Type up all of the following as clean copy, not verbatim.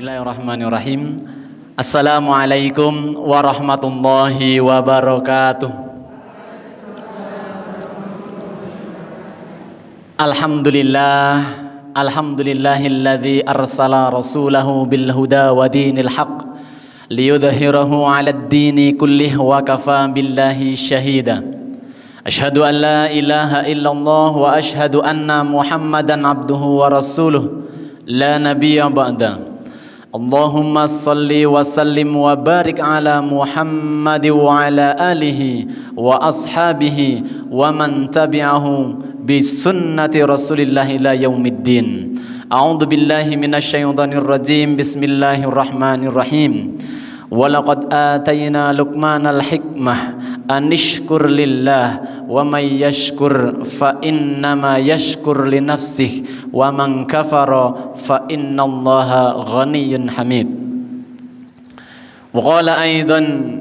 Bismillahirrahmanirrahim. Assalamualaikum warahmatullahi wabarakatuh. Alhamdulillahilladzi arsala rasulahu bil huda wa dinil haqq liyudhhirahu 'alad dini kullih wa kafa billahi syahida. Asyhadu an la ilaha illallah wa asyhadu anna Muhammadan abduhu wa rasuluh la nabiyya ba'da. Allahumma salli wa sallim wa barik ala Muhammad wa ala alihi wa ashabihi wa man tabi'ahu bi sunnati Rasulillah ila yaumiddin. A'udzu billahi minasyaitonir rajim. Bismillahirrahmanirrahim. Walaqad atayna Luqmanal hikmah anishkur lillah wa may yashkur fa innama yashkur li nafsihi wa man kafara fa innallaha ghaniyyun hamid. Wa qala aidan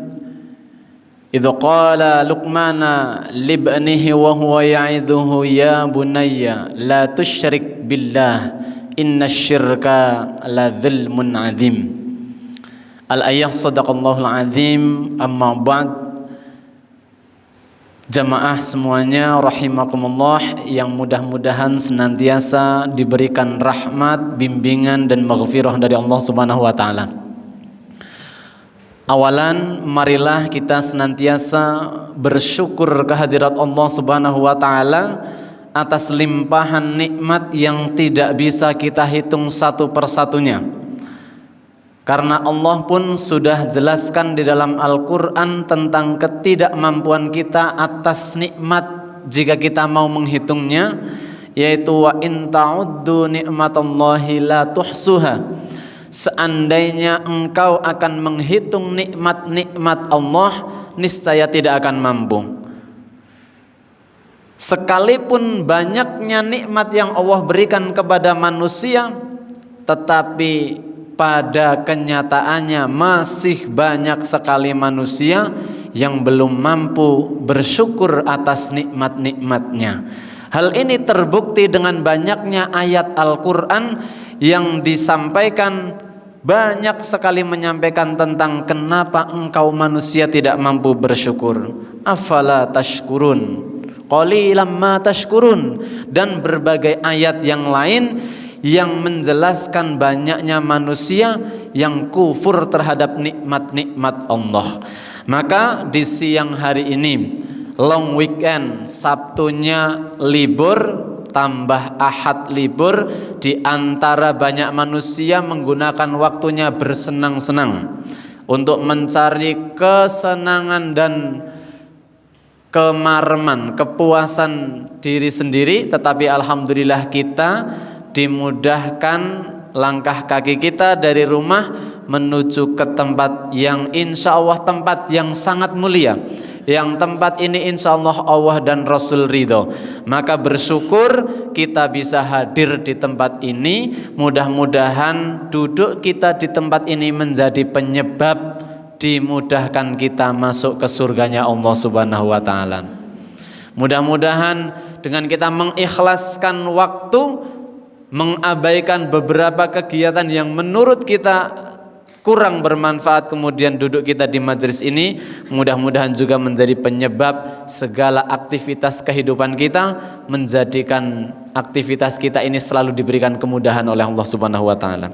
idh qala Luqmana libnihi wa huwa ya'idhuhu ya bunayya la tusyrik billah innasyirka la dzulmun 'adzim. Al-ayah sadaqallahul azim. Amma ba'd. Jamaah semuanya rahimakumullah, yang mudah-mudahan senantiasa diberikan rahmat, bimbingan dan maghfirah dari Allah Subhanahu wa taala. Awalan, marilah kita senantiasa bersyukur kehadirat Allah Subhanahu wa taala atas limpahan nikmat yang tidak bisa kita hitung satu persatunya. Karena Allah pun sudah jelaskan di dalam Al-Quran tentang ketidakmampuan kita atas nikmat jika kita mau menghitungnya, yaitu wa in ta'uddu ni'matallahi la tuhsuha. Seandainya engkau akan menghitung nikmat-nikmat Allah, niscaya tidak akan mampu. Sekalipun banyaknya nikmat yang Allah berikan kepada manusia, tetapi pada kenyataannya masih banyak sekali manusia yang belum mampu bersyukur atas nikmat-nikmatnya. Hal ini terbukti dengan banyaknya ayat Al-Quran yang disampaikan, banyak sekali menyampaikan tentang kenapa engkau manusia tidak mampu bersyukur. Afala tashkurun, qalilan ma tashkurun, dan berbagai ayat yang lain yang menjelaskan banyaknya manusia yang kufur terhadap nikmat-nikmat Allah. Maka di siang hari ini, long weekend, Sabtunya libur tambah Ahad libur, di antara banyak manusia menggunakan waktunya bersenang-senang untuk mencari kesenangan dan kemareman, kepuasan diri sendiri. Tetapi alhamdulillah kita dimudahkan langkah kaki kita dari rumah menuju ke tempat yang insya Allah tempat yang sangat mulia, yang tempat ini insya Allah Allah dan Rasul ridho. Maka bersyukur kita bisa hadir di tempat ini. Mudah-mudahan duduk kita di tempat ini menjadi penyebab dimudahkan kita masuk ke surganya Allah Subhanahu wa ta'ala. Mudah-mudahan dengan kita mengikhlaskan waktu, mengabaikan beberapa kegiatan yang menurut kita kurang bermanfaat, kemudian duduk kita di majelis ini, mudah-mudahan juga menjadi penyebab segala aktivitas kehidupan kita, menjadikan aktivitas kita ini selalu diberikan kemudahan oleh Allah Subhanahu wa taala.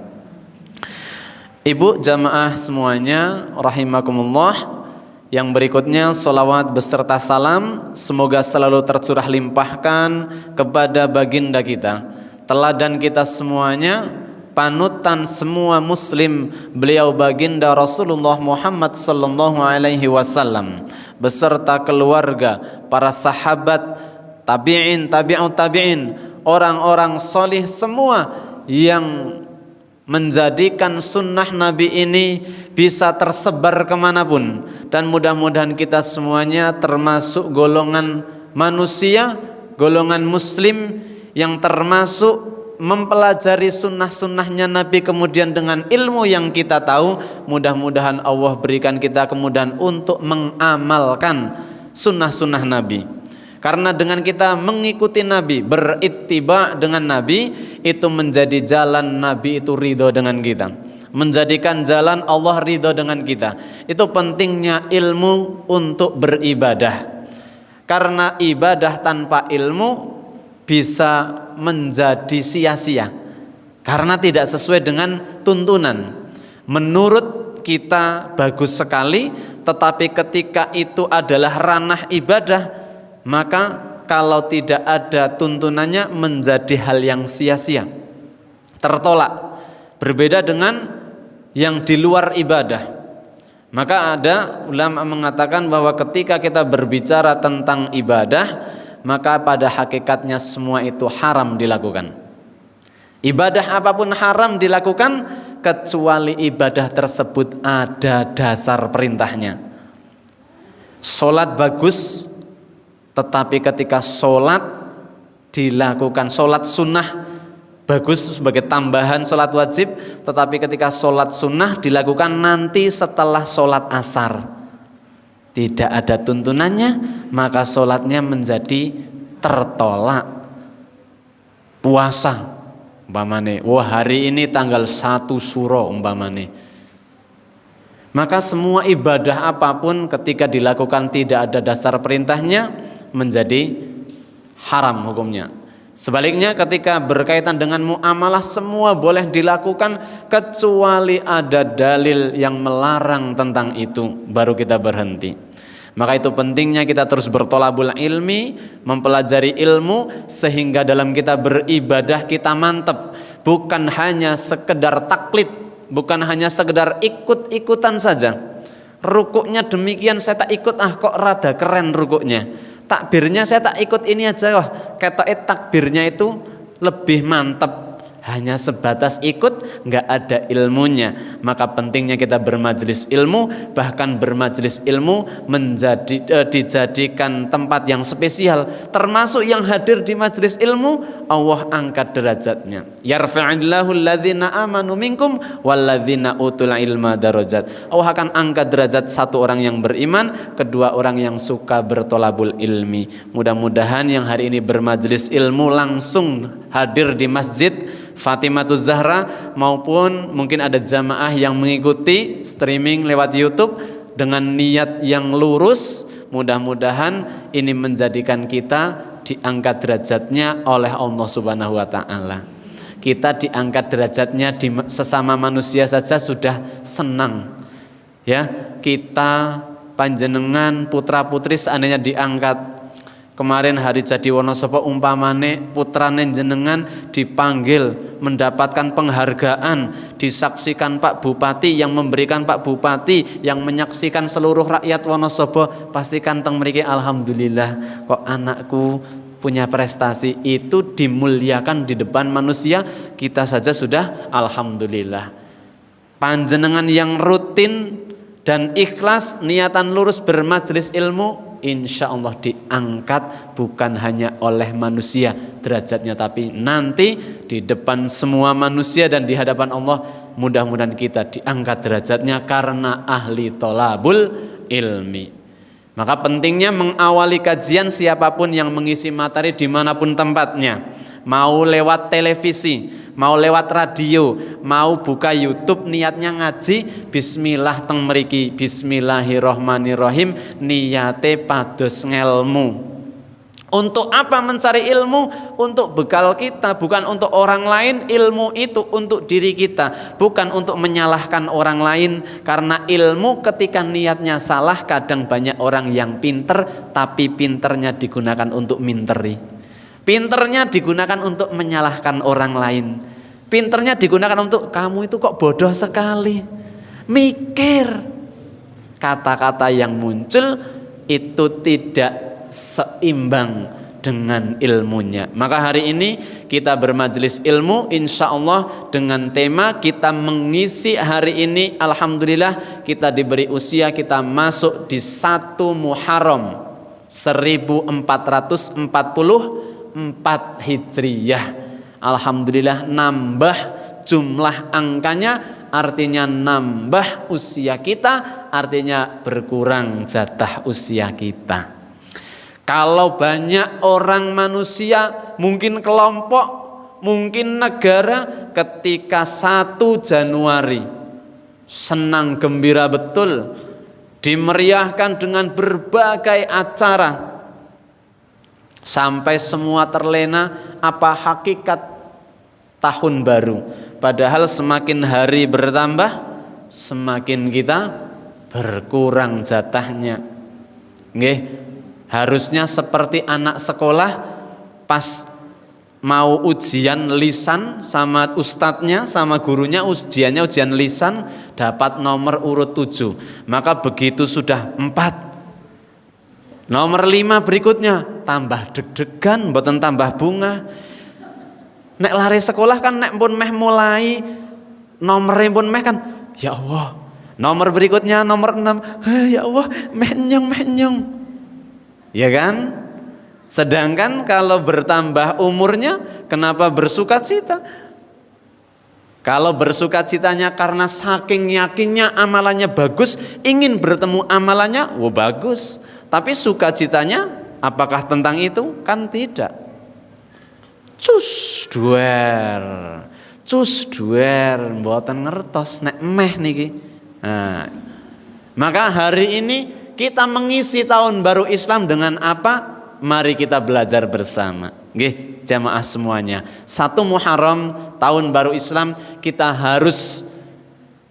Ibu jamaah semuanya rahimakumullah, yang berikutnya salawat beserta salam semoga selalu tercurah limpahkan kepada baginda kita, teladan kita semuanya, panutan semua muslim, beliau baginda Rasulullah Muhammad sallallahu alaihi wasallam beserta keluarga, para sahabat, tabi'in, tabi'ut tabi'in, orang-orang solih semua yang menjadikan sunnah Nabi ini bisa tersebar kemanapun. Dan mudah-mudahan kita semuanya termasuk golongan manusia, golongan muslim yang termasuk mempelajari sunnah-sunnahnya Nabi, kemudian dengan ilmu yang kita tahu, mudah-mudahan Allah berikan kita kemudahan untuk mengamalkan sunnah-sunnah Nabi. Karena dengan kita mengikuti Nabi, berittiba dengan Nabi, itu menjadi jalan Nabi itu ridho dengan kita. menjadikan jalan Allah ridho dengan kita. Itu pentingnya ilmu untuk beribadah. Karena ibadah tanpa ilmu bisa menjadi sia-sia karena tidak sesuai dengan tuntunan. Menurut kita bagus sekali, tetapi ketika itu adalah ranah ibadah, maka kalau tidak ada tuntunannya menjadi hal yang sia-sia, tertolak. Berbeda dengan yang di luar ibadah. Maka ada ulama mengatakan bahwa ketika kita berbicara tentang ibadah, maka pada hakikatnya semua itu haram dilakukan. Ibadah apapun haram dilakukan kecuali ibadah tersebut ada dasar perintahnya. Sholat bagus, tetapi ketika sholat dilakukan, sholat sunnah bagus sebagai tambahan sholat wajib, tetapi ketika sholat sunnah dilakukan nanti setelah sholat asar, tidak ada tuntunannya, maka sholatnya menjadi tertolak. Puasa umpamane, wah hari ini tanggal 1 Suro umpamane, maka semua ibadah apapun ketika dilakukan tidak ada dasar perintahnya menjadi haram hukumnya. Sebaliknya ketika berkaitan dengan muamalah semua boleh dilakukan kecuali ada dalil yang melarang tentang itu, baru kita berhenti. Maka itu pentingnya kita terus bertolabul ilmi, mempelajari ilmu sehingga dalam kita beribadah kita mantap, bukan hanya sekedar taklid, bukan hanya sekedar ikut-ikutan saja. Rukuknya demikian saya tak ikut, kok rada keren rukuknya. Takbirnya saya tak ikut ini aja, wah ketoke takbirnya itu lebih mantap. Hanya sebatas ikut, nggak ada ilmunya. Maka pentingnya kita bermajelis ilmu, bahkan bermajelis ilmu dijadikan tempat yang spesial. Termasuk yang hadir di majelis ilmu, Allah angkat derajatnya. Yarfa'illahu alladhina amanu minkum walladzina utul ilma darajat. Allah akan angkat derajat satu orang yang beriman, kedua orang yang suka bertolabul ilmi. Mudah-mudahan yang hari ini bermajelis ilmu langsung hadir di masjid Fatimatuz Zahra maupun mungkin ada jamaah yang mengikuti streaming lewat YouTube dengan niat yang lurus, mudah-mudahan ini menjadikan kita diangkat derajatnya oleh Allah Subhanahu wa taala. Kita diangkat derajatnya di sesama manusia saja sudah senang. Ya, kita panjenengan putra-putri seandainya diangkat. Kemarin hari jadi Wonosobo umpamane putrane jenengan dipanggil mendapatkan penghargaan, disaksikan Pak Bupati, yang memberikan Pak Bupati, yang menyaksikan seluruh rakyat Wonosobo, pastikan teng mriki alhamdulillah kok anakku punya prestasi. Itu dimuliakan di depan manusia, kita saja sudah alhamdulillah. Panjenengan yang rutin dan ikhlas niatan lurus bermajelis ilmu, insya Allah diangkat bukan hanya oleh manusia derajatnya, tapi nanti di depan semua manusia dan di hadapan Allah mudah-mudahan kita diangkat derajatnya karena ahli tolabul ilmi. Maka pentingnya mengawali kajian siapapun yang mengisi materi dimanapun tempatnya, mau lewat televisi, mau lewat radio, mau buka YouTube niatnya ngaji, bismillah teng mriki, bismillahirrahmanirrahim, niate pados ngelmu. Untuk apa mencari ilmu? Untuk bekal kita, bukan untuk orang lain. Ilmu itu untuk diri kita, bukan untuk menyalahkan orang lain. Karena ilmu ketika niatnya salah, kadang banyak orang yang pinter tapi pinternya digunakan untuk minteri, pinternya digunakan untuk menyalahkan orang lain, pinternya digunakan untuk kamu itu kok bodoh sekali. Mikir, kata-kata yang muncul itu tidak seimbang dengan ilmunya. Maka hari ini kita bermajelis ilmu insya Allah dengan tema kita mengisi hari ini. Alhamdulillah kita diberi usia, kita masuk di 1 Muharram 1444 Hijriyah. Alhamdulillah nambah jumlah angkanya, artinya nambah usia kita, artinya berkurang jatah usia kita. Kalau banyak orang manusia, mungkin kelompok, mungkin negara, ketika 1 Januari senang gembira betul, dimeriahkan dengan berbagai acara, sampai semua terlena apa hakikat tahun baru. Padahal semakin hari bertambah, semakin kita berkurang jatahnya. Nggih, harusnya seperti anak sekolah pas mau ujian lisan sama ustadznya sama gurunya, ujiannya ujian lisan dapat nomor urut 7, maka begitu sudah 4, nomor 5 berikutnya tambah deg-degan, mboten tambah bunga. Nek lari sekolah kan nek pun meh mulai nomornya pun meh kan ya Allah, nomor berikutnya nomor 6, ya Allah menyong, ya kan? Sedangkan kalau bertambah umurnya, kenapa bersukacita? Kalau bersukacitanya karena saking yakinnya amalannya bagus, ingin bertemu amalannya, bagus. Tapi sukacitanya apakah tentang itu? Kan tidak. Cus duer, mboten ngertos nek meh niki. Nah, maka hari ini kita mengisi tahun baru Islam dengan apa? Mari kita belajar bersama. Nggih, jamaah semuanya. 1 Muharram tahun baru Islam, kita harus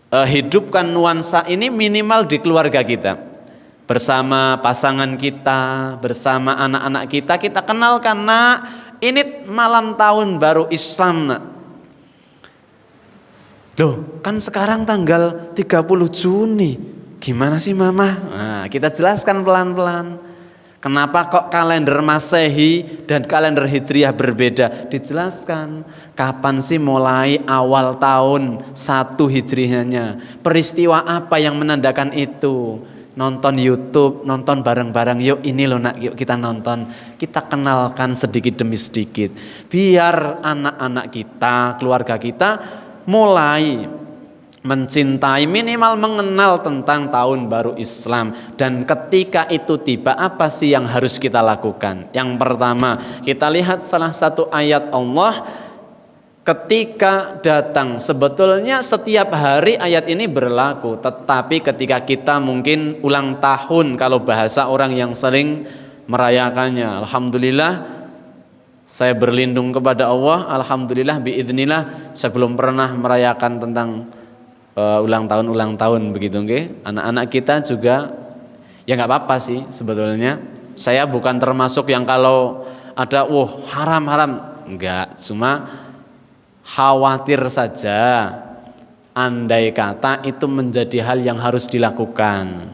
hidupkan nuansa ini minimal di keluarga kita. Bersama pasangan kita, bersama anak-anak kita, kita kenalkan, nak, ini malam tahun baru Islam, nak. Loh, kan sekarang tanggal 30 Juni. Gimana sih mama? Nah, kita jelaskan pelan-pelan. Kenapa kok kalender Masehi dan kalender Hijriah berbeda? Dijelaskan. Kapan sih mulai awal tahun 1 Hijriahnya? Peristiwa apa yang menandakan itu? Nonton YouTube, nonton bareng-bareng. Yuk ini loh nak, yuk kita nonton. Kita kenalkan sedikit demi sedikit. Biar anak-anak kita, keluarga kita mulai mencintai, minimal mengenal tentang tahun baru Islam. Dan ketika itu tiba, apa sih yang harus kita lakukan? Yang pertama, kita lihat salah satu ayat Allah ketika datang. Sebetulnya setiap hari ayat ini berlaku, tetapi ketika kita mungkin ulang tahun, kalau bahasa orang yang sering merayakannya, alhamdulillah saya berlindung kepada Allah, alhamdulillah biidznillah saya belum pernah merayakan tentang ulang tahun begitu, nggih. Anak-anak kita juga ya nggak apa-apa sih sebetulnya. Saya bukan termasuk yang kalau ada haram, enggak, cuma khawatir saja andai kata itu menjadi hal yang harus dilakukan,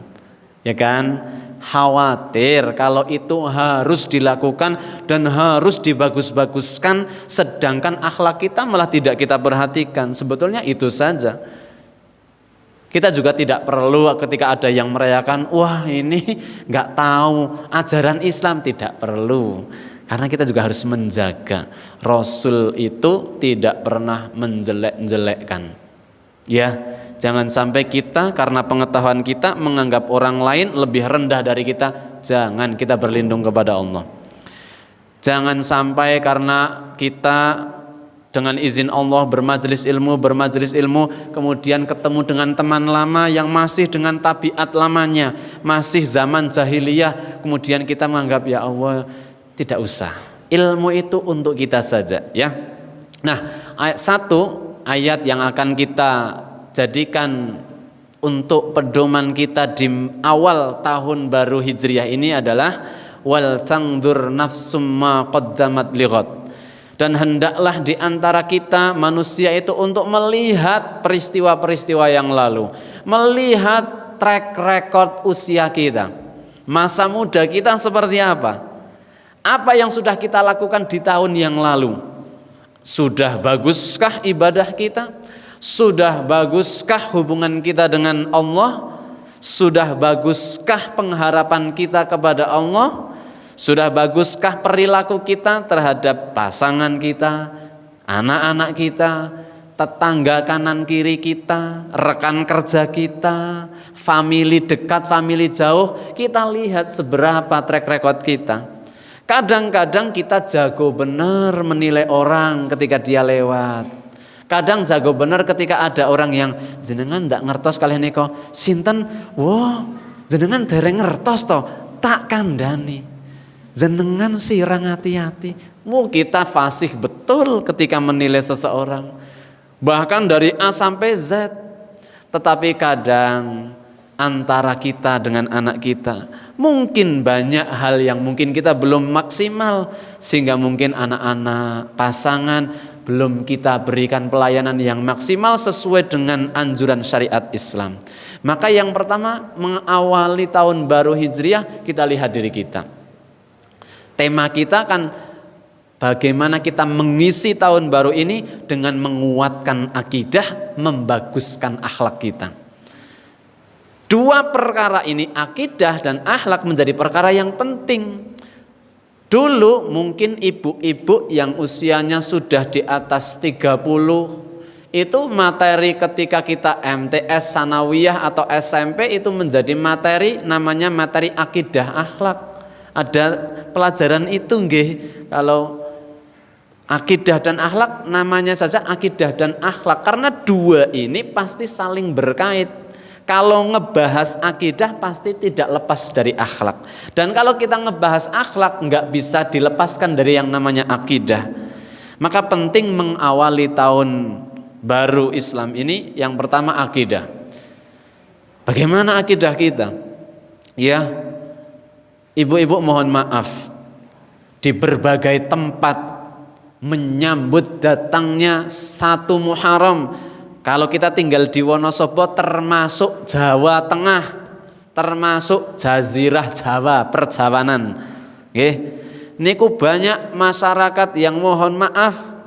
ya kan? Khawatir kalau itu harus dilakukan dan harus dibagus-baguskan, sedangkan akhlak kita malah tidak kita perhatikan. Sebetulnya itu saja. Kita juga tidak perlu ketika ada yang merayakan, wah ini nggak tahu ajaran Islam, tidak perlu. Karena kita juga harus menjaga. Rasul itu tidak pernah menjelek-jelekkan. Ya, jangan sampai kita karena pengetahuan kita menganggap orang lain lebih rendah dari kita. Jangan, kita berlindung kepada Allah. Jangan sampai karena kita dengan izin Allah bermajelis ilmu, kemudian ketemu dengan teman lama yang masih dengan tabiat lamanya, masih zaman jahiliyah, kemudian kita menganggap ya Allah, tidak usah. Ilmu itu untuk kita saja, ya. Nah, satu ayat yang akan kita jadikan untuk pedoman kita di awal tahun baru Hijriah ini adalah wal tangdur nafsum ma qaddamat lighad. Dan hendaklah di antara kita manusia itu untuk melihat peristiwa-peristiwa yang lalu, melihat track record usia kita, masa muda kita seperti apa yang sudah kita lakukan di tahun yang lalu. Sudah baguskah ibadah kita? Sudah baguskah hubungan kita dengan Allah? Sudah baguskah pengharapan kita kepada Allah? Sudah baguskah perilaku kita terhadap pasangan kita, anak-anak kita, tetangga kanan kiri kita, rekan kerja kita, famili dekat, famili jauh? Kita lihat seberapa track record kita. Kadang-kadang kita jago benar menilai orang ketika dia lewat. Kadang jago bener ketika ada orang yang jenengan ndak ngertos kalian niko sinten, wah jenengan dereng ngertos toh, tak kandani. Jenengan sirang hati-hati. Kita fasih betul ketika menilai seseorang. Bahkan dari A sampai Z. Tetapi kadang antara kita dengan anak kita mungkin banyak hal yang mungkin kita belum maksimal, sehingga mungkin anak-anak, pasangan belum kita berikan pelayanan yang maksimal sesuai dengan anjuran syariat Islam. Maka yang pertama, mengawali tahun baru Hijriah, kita lihat diri kita. Tema kita kan bagaimana kita mengisi tahun baru ini dengan menguatkan akidah, membaguskan akhlak kita. Dua perkara ini, akidah dan akhlak, menjadi perkara yang penting. Dulu mungkin ibu-ibu yang usianya sudah di atas 30, itu materi ketika kita MTS, sanawiyah atau SMP itu menjadi materi namanya materi akidah akhlak. Ada pelajaran itu nggih. Kalau akidah dan akhlak namanya saja akidah dan akhlak, karena dua ini pasti saling berkait. Kalau ngebahas akidah pasti tidak lepas dari akhlak. Dan kalau kita ngebahas akhlak nggak bisa dilepaskan dari yang namanya akidah. Maka penting mengawali tahun baru Islam ini, yang pertama akidah. Bagaimana akidah kita? Ya, ibu-ibu mohon maaf, di berbagai tempat menyambut datangnya 1 Muharram. Kalau kita tinggal di Wonosobo, termasuk Jawa Tengah, termasuk Jazirah Jawa, perjawanan. Nggih. Niku banyak masyarakat yang mohon maaf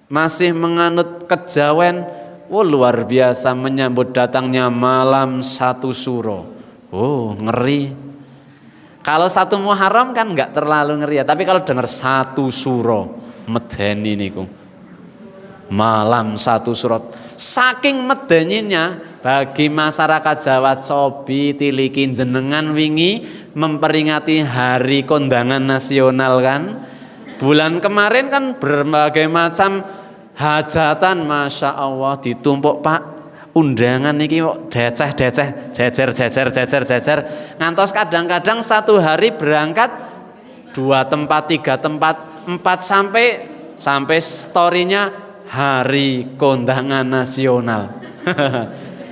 masih menganut kejawen. Luar biasa menyambut datangnya malam 1 Suro. Ngeri. Kalau 1 Muharram kan enggak terlalu ngeri ya, tapi kalau dengar 1 Suro, medeni niku. Malam 1 Suro. Saking medeninya bagi masyarakat Jawa, cobi tiliki jenengan wingi memperingati hari kondangan nasional kan. Bulan kemarin kan berbagai macam hajatan, Masya Allah, ditumpuk Pak. Undangan niki kok deceh jejer. Ngantos kadang-kadang 1 hari berangkat 2 tempat, 3 tempat, 4 sampai storynya hari kondangan nasional.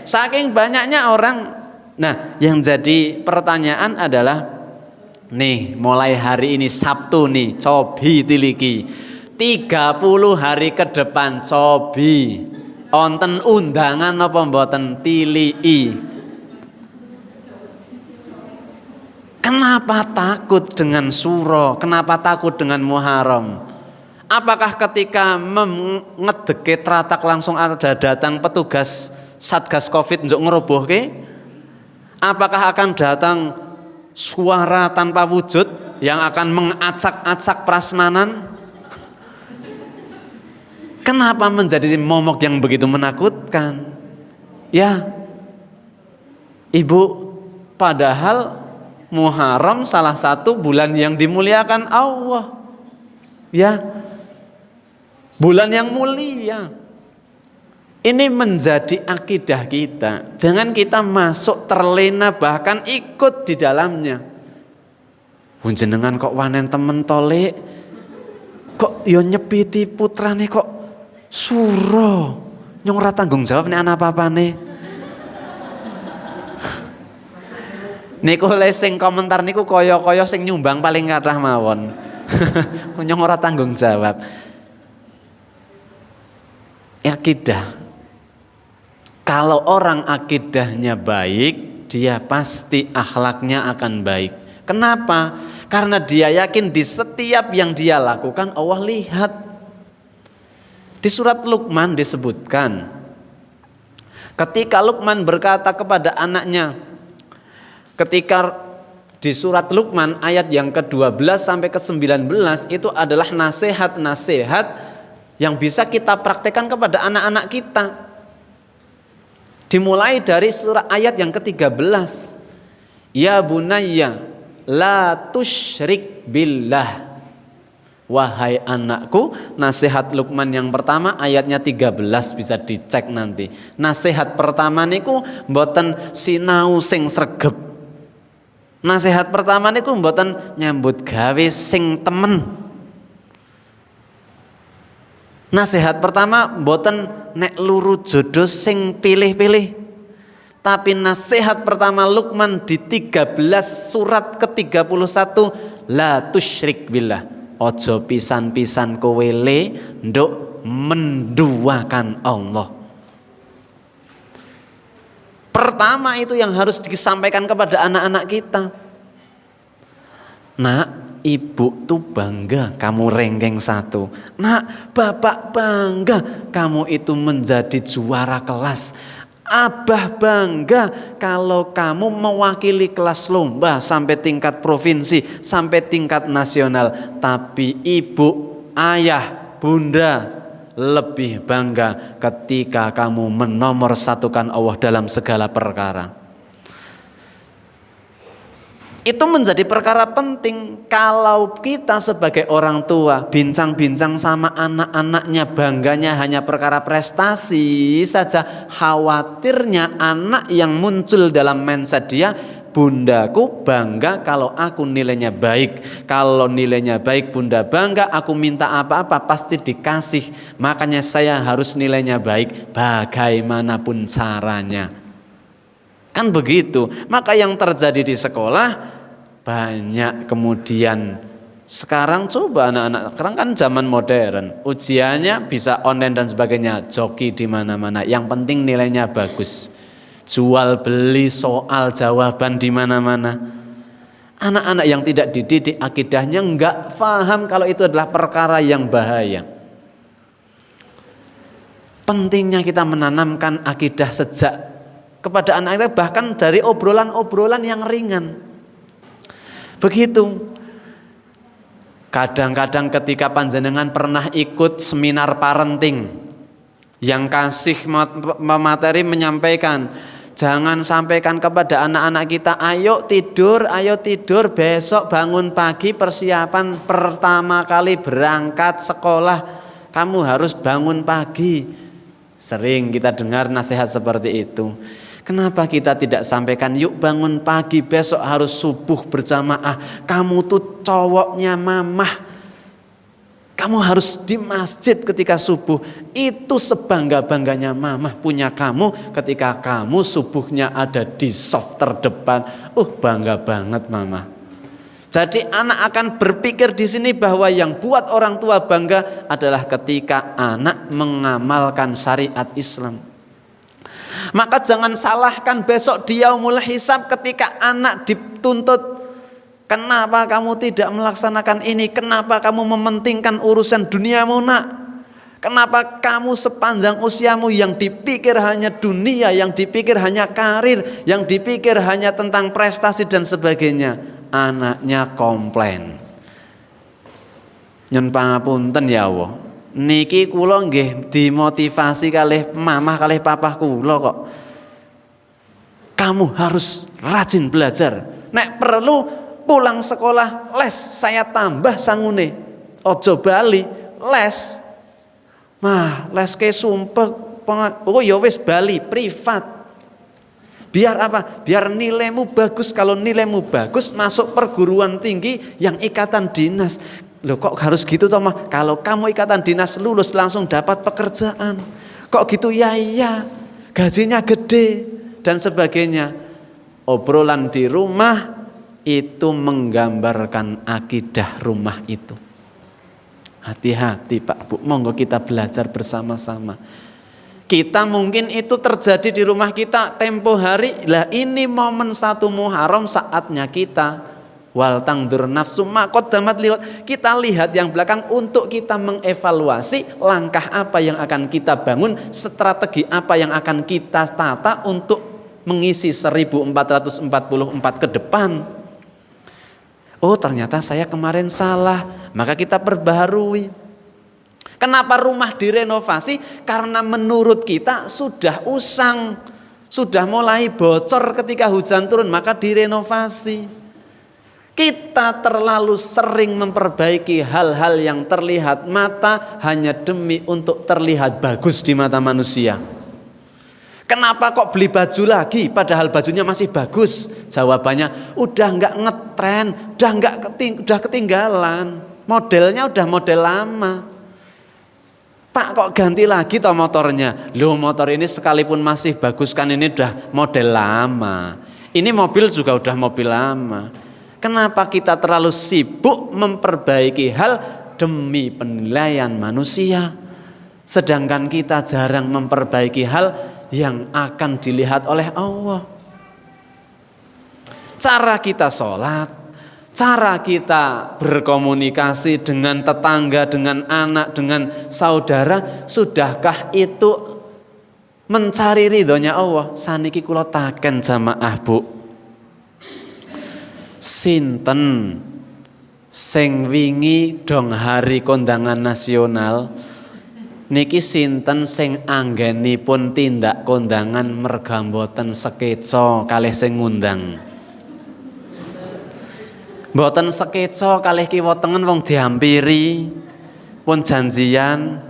Saking banyaknya orang. Nah, yang jadi pertanyaan adalah nih, mulai hari ini Sabtu nih, cobi tiliki 30 hari ke depan, cobi onten undangan apa mboten, tilii. Kenapa takut dengan Suro? Kenapa takut dengan Muharram? Apakah ketika ngedeke tratak langsung ada datang petugas Satgas Covid untuk ngerobohke? Apakah akan datang suara tanpa wujud yang akan mengacak-acak prasmanan? Kenapa menjadi momok yang begitu menakutkan? Ya, Ibu, padahal Muharram salah satu bulan yang dimuliakan Allah. Ya, bulan yang mulia. Ini menjadi akidah kita. Jangan kita masuk terlena, bahkan ikut di dalamnya. Jenengan kok wanen temen tole, kok yo nyepiti putrane kok Suro, nyong ora tanggung jawab nek ana apa-apane. Niku sing komentar niku kaya-kaya sing nyumbang paling kathah mawon. Nyong ora tanggung jawab. Akidah. Kalau orang akidahnya baik, dia pasti akhlaknya akan baik. Kenapa? Karena dia yakin di setiap yang dia lakukan Allah lihat. Di surat Luqman disebutkan, ketika Luqman berkata kepada anaknya, ketika di surat Luqman ayat yang ke-12 sampai ke-19 itu adalah nasihat-nasihat yang bisa kita praktekkan kepada anak-anak kita. Dimulai dari surah ayat yang ke-13. Ya bunayya la tusyrik billah. Wahai anakku, nasihat Luqman yang pertama ayatnya 13 bisa dicek nanti. Nasihat pertama niku mboten sinau sing sregep. Nasihat pertama niku mboten nyambut gawe sing temen. Nasihat pertama mboten nek luru jodoh sing pilih-pilih. Tapi nasihat pertama Luqman di 13 surat ke-31, la tusyrik billah. Ojo pisan-pisan kowe nduk menduakan Allah. Pertama itu yang harus disampaikan kepada anak-anak kita. Nak, ibu tuh bangga kamu ranking 1. Nak, bapak bangga kamu itu menjadi juara kelas. Abah bangga kalau kamu mewakili kelas lomba sampai tingkat provinsi, sampai tingkat nasional. Tapi ibu, ayah, bunda lebih bangga ketika kamu menomorsatukan Allah dalam segala perkara. Itu menjadi perkara penting kalau kita sebagai orang tua bincang-bincang sama anak-anaknya bangganya hanya perkara prestasi saja. Khawatirnya anak yang muncul dalam mindset dia, bundaku bangga kalau aku nilainya baik. Kalau nilainya baik bunda bangga, aku minta apa-apa pasti dikasih. Makanya saya harus nilainya baik bagaimanapun caranya. Kan begitu. Maka yang terjadi di sekolah banyak kemudian sekarang coba anak-anak sekarang kan zaman modern, ujiannya bisa online dan sebagainya, joki di mana-mana. Yang penting nilainya bagus. Jual beli soal jawaban di mana-mana. Anak-anak yang tidak dididik akidahnya enggak paham kalau itu adalah perkara yang bahaya. Pentingnya kita menanamkan akidah sejak kepada anak-anak bahkan dari obrolan-obrolan yang ringan. Begitu. Kadang-kadang ketika panjenengan pernah ikut seminar parenting yang kasih materi menyampaikan, jangan sampaikan kepada anak-anak kita, ayo tidur besok bangun pagi persiapan pertama kali berangkat sekolah, kamu harus bangun pagi. Sering kita dengar nasihat seperti itu. Kenapa kita tidak sampaikan, yuk bangun pagi besok harus subuh berjamaah. Kamu tuh cowoknya mamah, kamu harus di masjid ketika subuh. Itu sebangga-bangganya mamah punya kamu ketika kamu subuhnya ada di soft terdepan. Bangga banget mamah. Jadi anak akan berpikir di sini bahwa yang buat orang tua bangga adalah ketika anak mengamalkan syariat Islam. Maka jangan salahkan besok di yaumul hisab ketika anak dituntut, kenapa kamu tidak melaksanakan ini, kenapa kamu mementingkan urusan duniamu nak, kenapa kamu sepanjang usiamu yang dipikir hanya dunia, yang dipikir hanya karir, yang dipikir hanya tentang prestasi dan sebagainya. Anaknya komplain, nyun pangapunten ya Allah, niki kula nggih dimotivasi kalih mamah kalih papah kula kok. Kamu harus rajin belajar. Nek perlu pulang sekolah les, saya tambah sangune. Ojo bali les. Les ke sumpah ya wis bali privat. Biar apa? Biar nilaimu bagus. Kalau nilaimu bagus masuk perguruan tinggi yang ikatan dinas. Loh kok harus gitu toh mah? Kalau kamu ikatan dinas lulus langsung dapat pekerjaan. Kok gitu ya iya. Gajinya gede dan sebagainya. Obrolan di rumah itu menggambarkan akidah rumah itu. Hati-hati Pak Bu, monggo kita belajar bersama-sama. Kita mungkin itu terjadi di rumah kita tempo hari. Lah ini momen 1 Muharram saatnya kita wal tangdur nafsu ma qaddamat liwat. Kita lihat yang belakang untuk kita mengevaluasi langkah apa yang akan kita bangun, strategi apa yang akan kita tata untuk mengisi 1444 ke depan. Oh ternyata saya kemarin salah, maka kita perbaharui. Kenapa rumah direnovasi? Karena menurut kita sudah usang, sudah mulai bocor ketika hujan turun, maka direnovasi. Kita terlalu sering memperbaiki hal-hal yang terlihat mata hanya demi untuk terlihat bagus di mata manusia. Kenapa kok beli baju lagi padahal bajunya masih bagus? Jawabannya udah nggak ngetren, udah ketinggalan. Modelnya udah model lama. Pak kok ganti lagi toh motornya? Loh motor ini sekalipun masih bagus kan ini udah model lama. Ini mobil juga udah mobil lama. Kenapa kita terlalu sibuk memperbaiki hal demi penilaian manusia? Sedangkan kita jarang memperbaiki hal yang akan dilihat oleh Allah. Cara kita sholat, cara kita berkomunikasi dengan tetangga, dengan anak, dengan saudara, sudahkah itu mencari ridhonya Allah? Saniki kula taken jamaah Bu, sinten sing wingi dong hari kondangan nasional niki sinten sing anggenipun tindak kondangan merga mboten sekeca kalih sing ngundang? Mboten sekeca kalih kiwa tengen wong dihampiri pun janjian.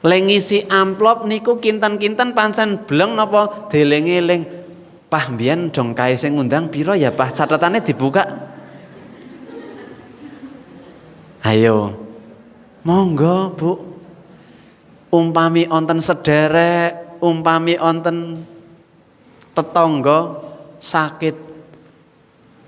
Lengisi amplop niku kinten-kinten pancen bleng napa dieling-eling. Pah mbiyen dong kae sing ngundang pira ya Pah, catatannya dibuka. Ayo. Monggo Bu. Umpami onten sederek, umpami onten tetangga sakit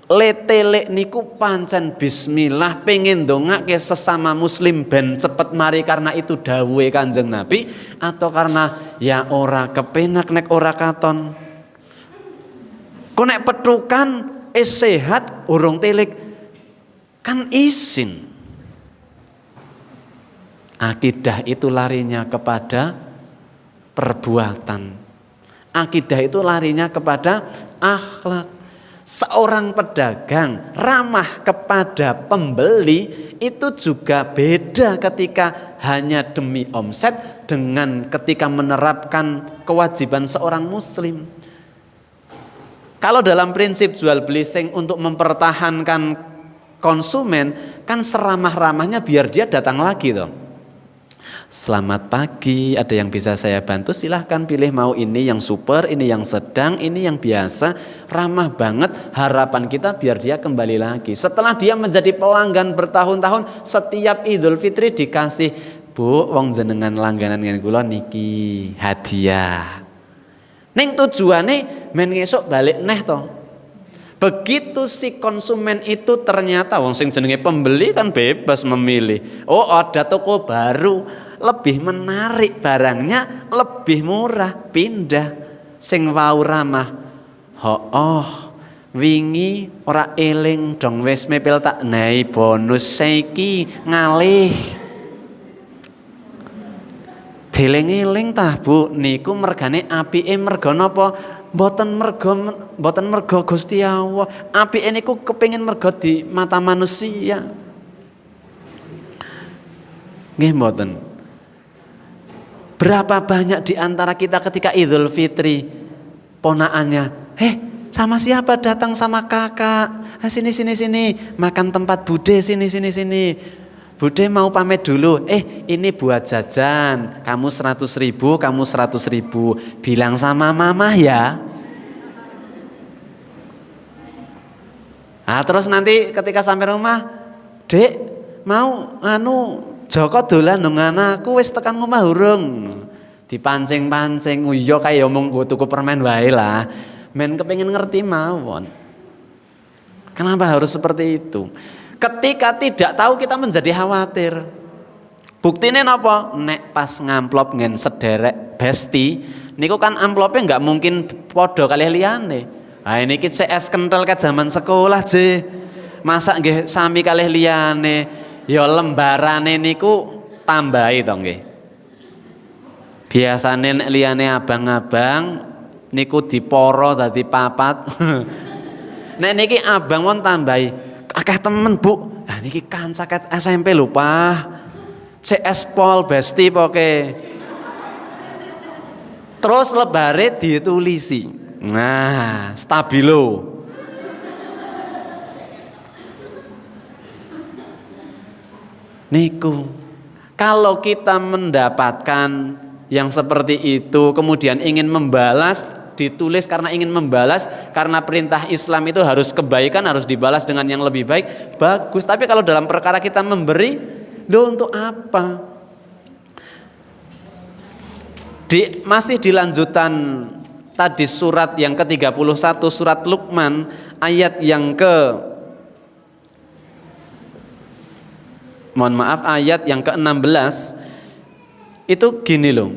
letelek niku pancen bismillah pengen ndongake sesama muslim ben cepet mari karena itu dawuhe Kanjeng Nabi atau karena ya ora kepenak nek ora katon. Kok nek petukan sehat urung telik kan izin. Akidah itu larinya kepada perbuatan. Akidah itu larinya kepada akhlak. Seorang pedagang ramah kepada pembeli itu juga beda ketika hanya demi omset dengan ketika menerapkan kewajiban seorang muslim. Kalau dalam prinsip jual beli sing untuk mempertahankan konsumen kan seramah-ramahnya biar dia datang lagi toh. Selamat pagi, ada yang bisa saya bantu? Silahkan pilih mau ini yang super, ini yang sedang, ini yang biasa. Ramah banget, harapan kita biar dia kembali lagi. Setelah dia menjadi pelanggan bertahun-tahun, setiap Idul Fitri dikasih, Bu, wong jenengan langganan ngen kula niki hadiah. Ning tujuane men ngesuk balik neh to. Begitu si konsumen itu ternyata wong sing jenenge pembeli kan bebas memilih. Oh, ada toko baru lebih menarik barangnya, lebih murah, pindah. Sing wau ramah. Wingi ora eling dong wis mepel tak nai bonus saiki ngalih. Deling-eling tah Bu, niku mergane apike merga napa? Mboten merga Gusti Allah. Apike niku kepengin merga di mata manusia. Nggih mboten. Berapa banyak di antara kita ketika Idul Fitri ponakannya, sama siapa datang sama kakak? Sini makan tempat Bude sini. Bude mau pamit dulu. Ini buat jajan. Kamu 100.000, kamu 100.000. Bilang sama mama ya. Terus nanti ketika sampai rumah, Dek, mau Joko dolan nang anakku wis tekan omah urung. Dipancing-pancing, iya kaya omong tuku permen wae lah. Men kepengin ngerti mawon. Kenapa harus seperti itu? Ketika tidak tahu kita menjadi khawatir. Buktine napa? Nek pas ngamplop ngen sederek besti, niku kan amplopnya enggak mungkin padha kalih liyane. Niki CS kental ke zaman sekolah je. Masa nggih sami kalih liyane. Ya lembarane niku tambahi to nggih. Biasane nek liyane abang-abang niku diporo dadi papat. Nek niki abang mon tambahi akeh temen Bu. Niki kanca SMP lho Pak. CS Pol Besti poke. Terus lebare ditulisi. Nah, stabilo. Niku. Kalau kita mendapatkan yang seperti itu kemudian ingin membalas, ditulis karena ingin membalas, karena perintah Islam itu harus kebaikan, harus dibalas dengan yang lebih baik, bagus. Tapi kalau dalam perkara kita memberi, untuk apa? Masih di lanjutan tadi surat yang ke-31 surat Luqman ayat yang ayat yang ke-16 itu gini loh.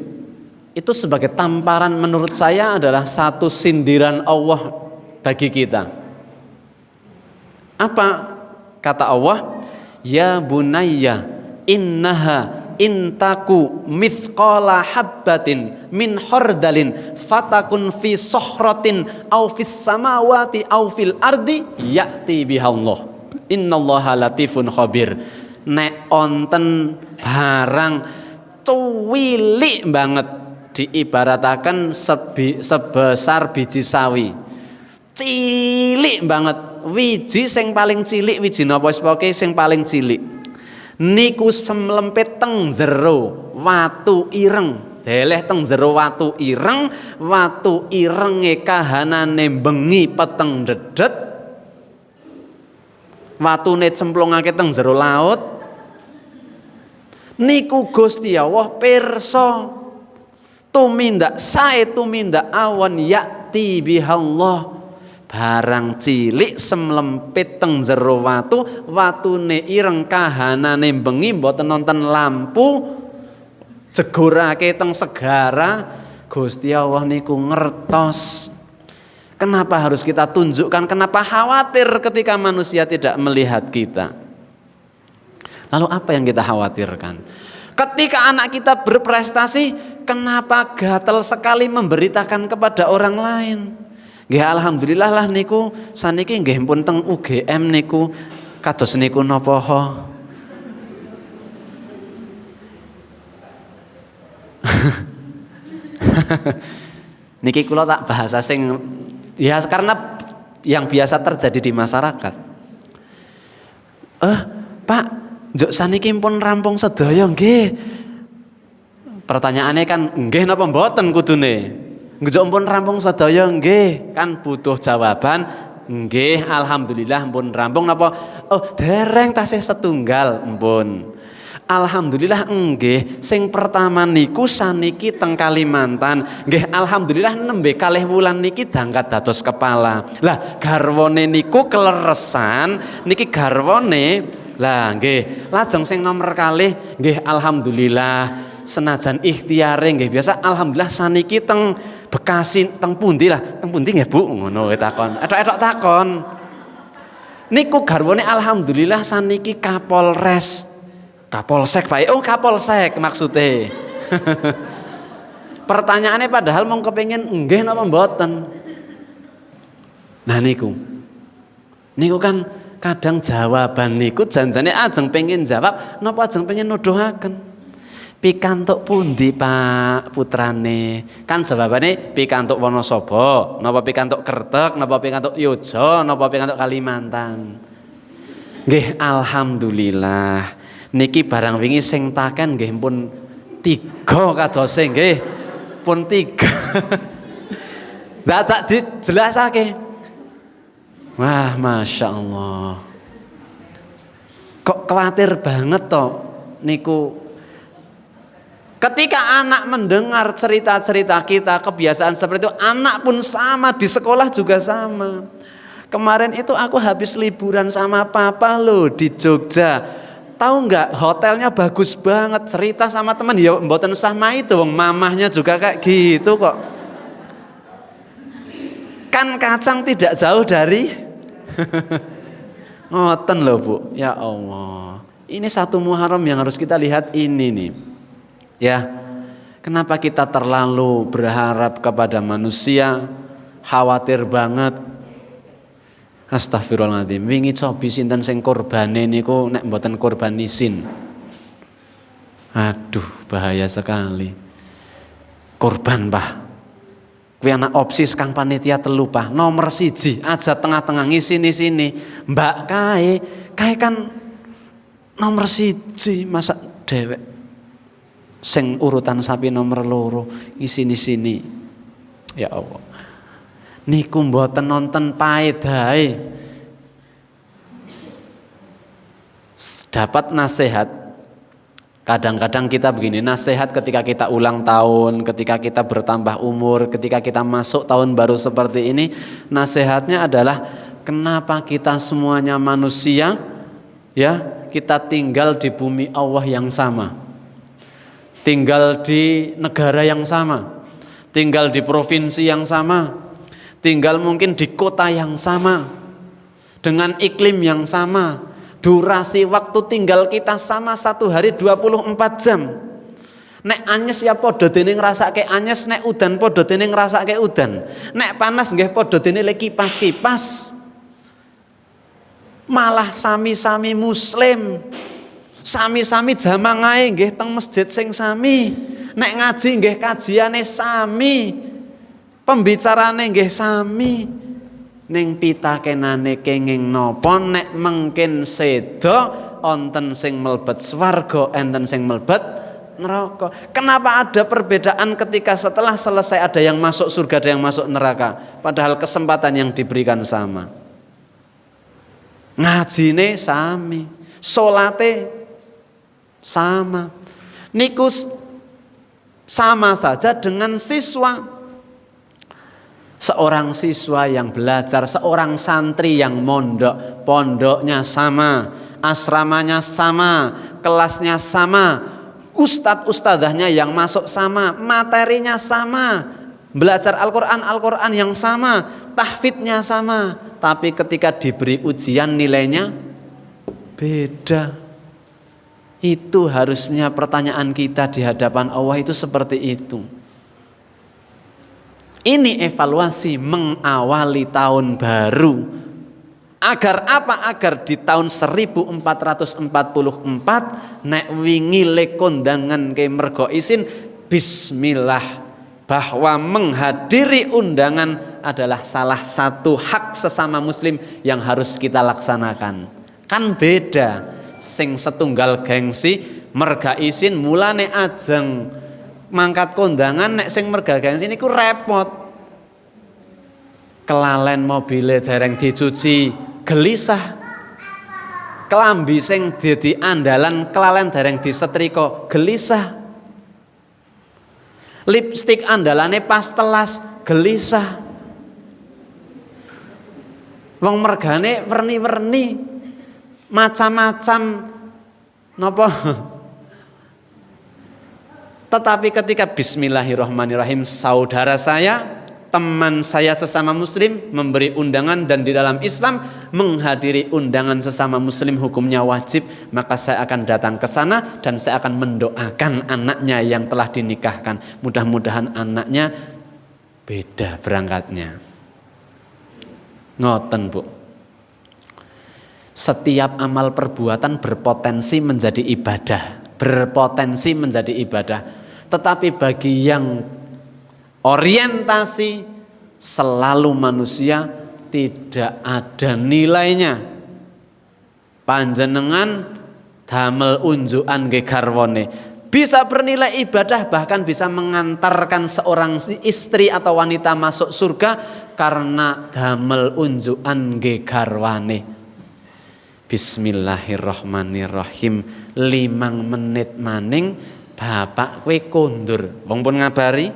Itu sebagai tamparan menurut saya adalah satu sindiran Allah bagi kita. Apa kata Allah? Ya bunayya innaha intaku mithqala habbatin min khardalin fatakun fi sohratin au fis samawati au fil ardi ya'ti bihallah innallaha latifun khabir. Nek onten barang cuwilik banget diibaratakan sebesar biji sawi, cilik banget, wiji sing paling cilik, wiji napa poke sing paling cilik niku semlempit teng jero watu ireng, deleh teng jero watu irenge kahanane bengi peteng dedet, watune cemplungake teng jero laut. Niku Gusti Allah pirsa tumindak sae tumindak awan yakti bihallah, barang cilik semlempit teng jero watune ireng kahanane bengi mboten nonton lampu jegorake teng segara. Gusti Allah niku ngertos. Kenapa harus kita tunjukkan? Kenapa khawatir ketika manusia tidak melihat kita? Lalu apa yang kita khawatirkan? Ketika anak kita berprestasi, kenapa gatel sekali memberitakan kepada orang lain? Nggih alhamdulillah lah niku saniki nggih pun teng UGM niku kados niku napa ho. Niki kula tak bahasa sing ya karena yang biasa terjadi di masyarakat. Pak, njuk saniki pun rampung sedaya nggih. Pertanyaannya kan nggih napa mboten kudune? Njuk pun rampung sedaya nggih, kan butuh jawaban nggih alhamdulillah pun rampung napa? Oh, dereng tasih setunggal mpun. Alhamdulillah nggih, sing pertama niku saniki teng Kalimantan. Nggih alhamdulillah nembe kalih wulan niki dangkat dados kepala. Lah garwane niku keleresan niki garwane. Lah nggih, lajeng sing nomor kalih nggih alhamdulillah senajan ikhtiare nggih biasa alhamdulillah saniki teng Bekasi teng pundi lah? Teng pundi nggih Bu? Ngono takon. Edok-edok takon. Niku garwane alhamdulillah saniki Kapolres. Kapolsek Pak. Oh Kapolsek maksudnya. Pertanyaannya padahal mau kepengin nggih napa mboten. Nah niku kan kadang jawaban niku janjane ajeng pengen jawab napa ajeng pengen nuduhaken. Pikantuk pundi Pak putrane? Kan jawabane pikantuk Wonosobo, napa pikantuk Kertek, napa pikantuk Yojo, napa pikantuk Kalimantan. Nggih alhamdulillah. Niki barang wingi sing taken nggih pun 3 kadose nggih. Pun 3. Lah tak dijelasake. Wah, Masya Allah. Kok khawatir banget toh niku. Ketika anak mendengar cerita-cerita kita, kebiasaan seperti itu, anak pun sama, di sekolah juga sama. Kemarin itu aku habis liburan sama papa loh di Jogja. Tahu nggak hotelnya bagus banget, cerita sama teman ya mboten sama itu, wong mamahnya juga kayak gitu kok. Kan kacang tidak jauh dari ngoten loh Bu. Ya Allah. Ini satu Muharram yang harus kita lihat ini nih. Ya. Kenapa kita terlalu berharap kepada manusia, khawatir banget. Astagfirullahaladzim. Wingi cobi sinten sing korbane niku nek mboten korban isin. Aduh, bahaya sekali. Korban, Pak. Kuwi anak opsi kang panitia 3 Pak. Nomor 1 aja tengah-tengah ngisi-sini. Mbak kae kan nomor 1 masa dhewek sing urutan sapi nomor 2 sini. Ya Allah. Niku mboten nonton paedahe. Dapat nasihat. Kadang-kadang kita begini, nasihat ketika kita ulang tahun, ketika kita bertambah umur, ketika kita masuk tahun baru seperti ini, nasihatnya adalah kenapa kita semuanya manusia, ya, kita tinggal di bumi Allah yang sama, tinggal di negara yang sama, tinggal di provinsi yang sama, tinggal mungkin di kota yang sama, dengan iklim yang sama. Durasi waktu tinggal kita sama 1 hari 24 jam. Nek anyes ya padha dene ngrasake anyes, nek udan padha dene ngrasake udan. Nek panas nggih padha dene le kipas-kipas. Malah sami-sami muslim. Sami-sami jamangahe nggih teng masjid sing sami. Nek ngaji nggih kajiane sami. Pembicarane nggih sami. Ning pitakenane kenging napa nek mengkin seda onten sing mlebet swarga enten sing mlebet neraka. Kenapa ada perbedaan ketika setelah selesai ada yang masuk surga ada yang masuk neraka, padahal kesempatan yang diberikan sama. Ngajine sami, salate sama. Niku sama saja dengan siswa. Seorang siswa yang belajar, seorang santri yang mondok, pondoknya sama, asramanya sama, kelasnya sama, ustadz-ustadzahnya yang masuk sama, materinya sama, belajar Al-Quran yang sama, tahfidnya sama, tapi ketika diberi ujian nilainya beda. Itu harusnya pertanyaan kita di hadapan Allah itu seperti itu. Ini evaluasi mengawali tahun baru. Agar apa? Agar di tahun 1444 nek wingi le kondangan ke mergo isin bismillah, bahwa menghadiri undangan adalah salah satu hak sesama muslim yang harus kita laksanakan. Kan beda, sing setunggal gengsi merga isin mulane ajeng mangkat kondangan, nek sing merga gengsi niku repot. Kelalen mobile dereng dicuci gelisah. Kelambi sing dadi andalan kelalen dereng disetrika gelisah. Lipstik andalane pas telas gelisah. Wong mergane werni-werni macam-macam napa. Tetapi ketika bismillahirrahmanirrahim saudara saya, teman saya sesama muslim memberi undangan dan di dalam Islam menghadiri undangan sesama muslim hukumnya wajib, maka saya akan datang ke sana dan saya akan mendoakan anaknya yang telah dinikahkan. Mudah-mudahan anaknya beda berangkatnya. Ngoten Bu. Setiap amal perbuatan berpotensi menjadi ibadah, berpotensi menjadi ibadah. Tetapi bagi yang orientasi selalu manusia tidak ada nilainya. Panjenengan damel unjukan nggih garwane bisa bernilai ibadah, bahkan bisa mengantarkan seorang istri atau wanita masuk surga karena damel unjukan nggih garwane. Bismillahirrahmanirrahim. 5 menit maning bapak kowe kondur, wong pun ngabari,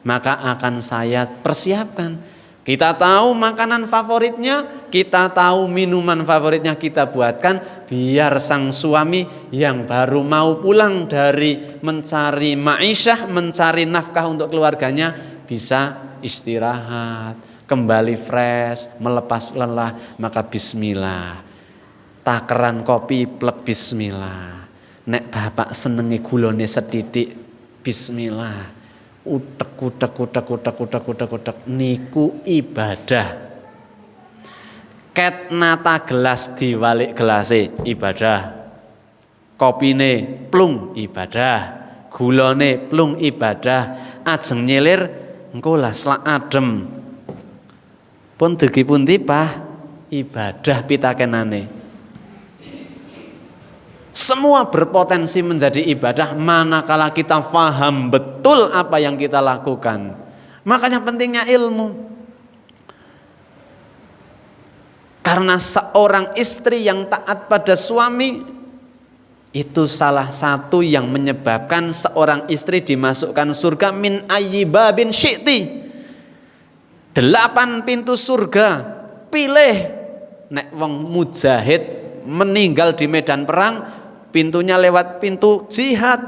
maka akan saya persiapkan. Kita tahu makanan favoritnya, kita tahu minuman favoritnya, kita buatkan biar sang suami yang baru mau pulang dari mencari ma'isyah, mencari nafkah untuk keluarganya bisa istirahat, kembali fresh, melepas lelah. Maka bismillah. Takeran kopi plek bismillah. Nek bapak senengi gulone setitik bismillah. Utek niku ibadah. Ket nata gelas diwalik gelase ibadah. Kopine plung ibadah. Gulone plung ibadah. Ajeng nyelir engko lah slak adem. Pun dugi pundi Pak? Ibadah pitakenane. Semua berpotensi menjadi ibadah manakala kita faham betul apa yang kita lakukan. Makanya pentingnya ilmu. Karena seorang istri yang taat pada suami itu salah satu yang menyebabkan seorang istri dimasukkan surga min ayyi babin syi'ti. 8 pintu surga. Pilih. Nek wong mujahid meninggal di medan perang, pintunya lewat pintu jihad.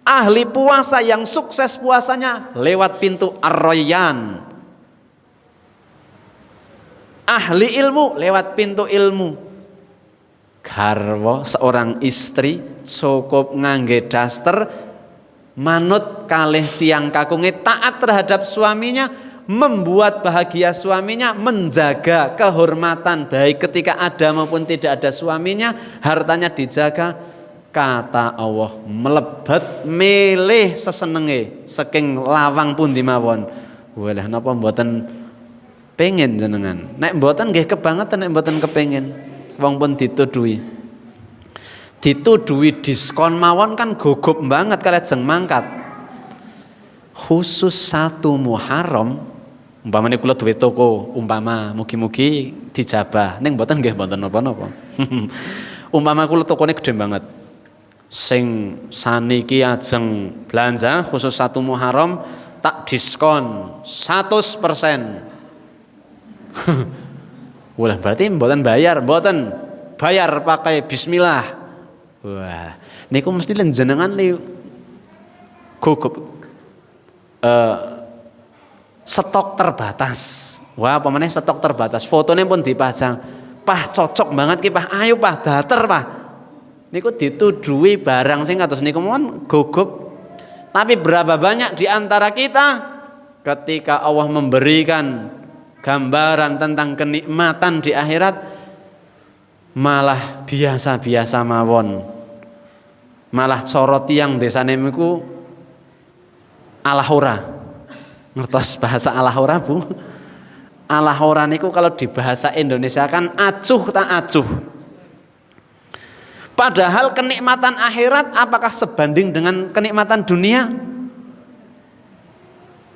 Ahli puasa yang sukses puasanya lewat pintu Ar-Rayyan. Ahli ilmu lewat pintu ilmu. Garwa seorang istri cukup ngangge daster manut kalih tiang kakunge taat terhadap suaminya, membuat bahagia suaminya, menjaga kehormatan baik ketika ada maupun tidak ada suaminya, hartanya dijaga. Kata Allah melebet milih sesenenge saking lawang pundi mawon. Walah napa mboten pengen jenengan. Nek mboten nggih kebangetan, nek mboten kepengin. Wong pun dituduhi diskon mawon kan gugup banget kalajeng mangkat. Khusus 1 Muharram, umpamane kula duwe toko, umpama mugi-mugi dijabah. Ning mboten nggih mboten napa-napa. Umpama kula tokone gede banget. Sing saniki ajeng belanja khusus 1 Muharram tak diskon 100%. Wah berarti mboten bayar pakai bismillah. Wah niku mesti jenengan li gugup stok terbatas. Wah pamane stok terbatas, fotonya pun dipajang. Pah cocok banget ki Pah, ayo Pah dater Pah. Niku dituduhi barang sing kados niku mon gugup. Tapi berapa banyak di antara kita ketika Allah memberikan gambaran tentang kenikmatan di akhirat malah biasa-biasa mawon. Malah corot yang desane niku alahora. Ngertos bahasa alahora, Bu? Alahora niku kalau di bahasa Indonesia kan acuh tak acuh. Padahal kenikmatan akhirat apakah sebanding dengan kenikmatan dunia?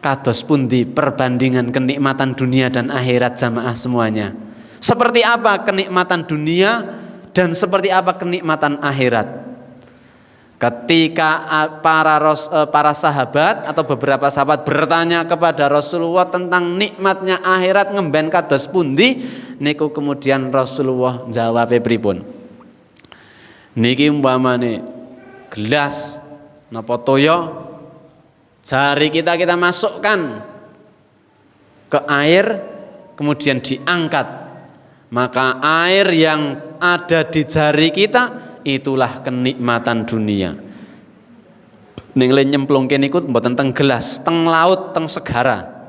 Kados pundi perbandingan kenikmatan dunia dan akhirat jamaah semuanya. Seperti apa kenikmatan dunia dan seperti apa kenikmatan akhirat? Ketika para sahabat atau beberapa sahabat bertanya kepada Rasulullah tentang nikmatnya akhirat ngemben kados pundi, niku kemudian Rasulullah jawab pripun? Niki umpamane gelas napa toya jari kita masukkan ke air kemudian diangkat, maka air yang ada di jari kita itulah kenikmatan dunia. Ning le nyemplungke niku mboten teng gelas, teng laut, teng segara.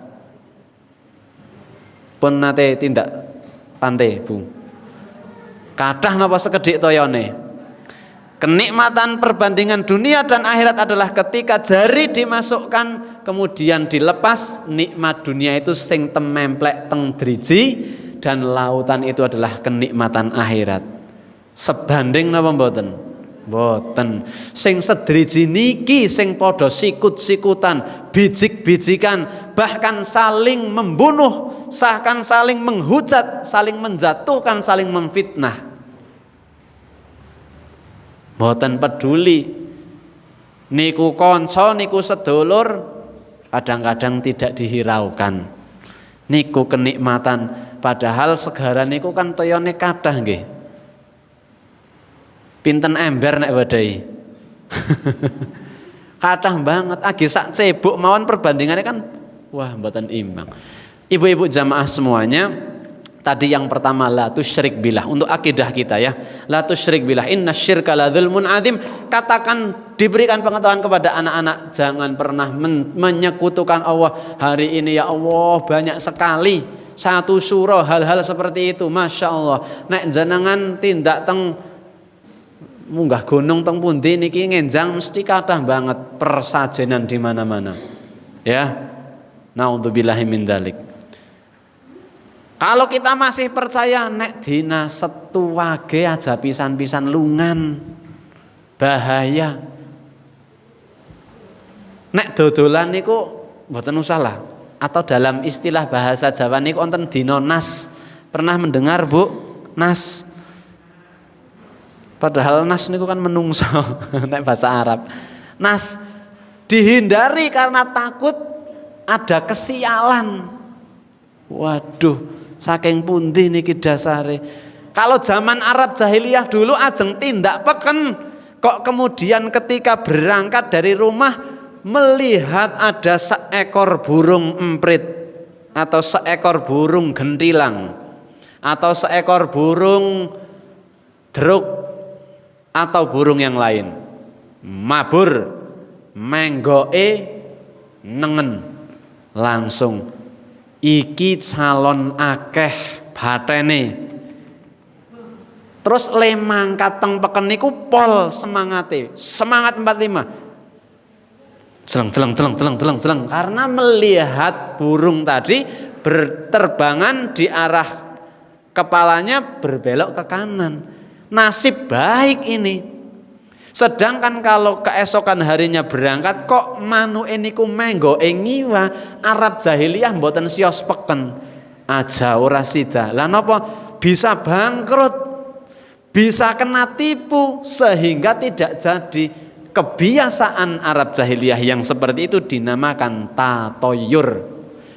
Pun nate tindak pantai, Bu. Kathah napa sekedhik toyone. Kenikmatan perbandingan dunia dan akhirat adalah ketika jari dimasukkan kemudian dilepas, nikmat dunia itu sing tememplek teng driji dan lautan itu adalah kenikmatan akhirat. Sebanding napa mboten? Mboten. Sing sedriji niki sing padha sikut-sikutan, bijik-bijikan, bahkan saling membunuh, bahkan saling menghujat, saling menjatuhkan, saling memfitnah. Mboten peduli niku kanca niku sedulur, kadang-kadang tidak dihiraukan. Niku kenikmatan, padahal segara niku kan toyone kathah nggih. Pinten ember nek wadai. Kathah banget, agi sak cebok mawon perbandingannya kan wah mboten imbang. Ibu-ibu jamaah semuanya, tadi yang pertama la tusyrik billah, untuk akidah kita ya. La tusyrik billah, innasyirka ladzulmun adzim. Katakan, diberikan pengetahuan kepada anak-anak, jangan pernah menyekutukan Allah. Hari ini ya Allah banyak sekali satu surah hal-hal seperti itu. Masya Allah. Nek jenengan tindak teng munggah gunung teng pundi niki ngenjang mesti kathah banget persajenan di mana-mana. Ya. Naudzubillahi min dzalik. Kalau kita masih percaya nek dina setu wage aja pisan-pisan lungan. bahaya. Nek dodolan niku mboten usah lah. Atau dalam istilah bahasa Jawa niku wonten dina nas. Pernah mendengar, Bu? Nas. Padahal nas niku kan menungso nek bahasa Arab. Nas dihindari karena takut ada kesialan. Waduh, saking pundi niki dasare. Kalau zaman Arab jahiliyah dulu ajeng tindak peken, kok kemudian ketika berangkat dari rumah melihat ada seekor burung emprit atau seekor burung gentilang atau seekor burung deruk atau burung yang lain mabur menggoe nengen, langsung iki calon akeh batene, terus lemang kateng peken niku pol semangate, semangat 45 celeng karena melihat burung tadi berterbangan di arah kepalanya berbelok ke kanan. Nasib baik ini. Sedangkan kalau keesokan harinya berangkat kok manuke niku menggo ngiwa, Arab jahiliyah mboten sios peken. Aja ora sida. Lah napa bisa bangkrut? Bisa kena tipu sehingga tidak jadi. Kebiasaan Arab jahiliyah yang seperti itu dinamakan tatoyur.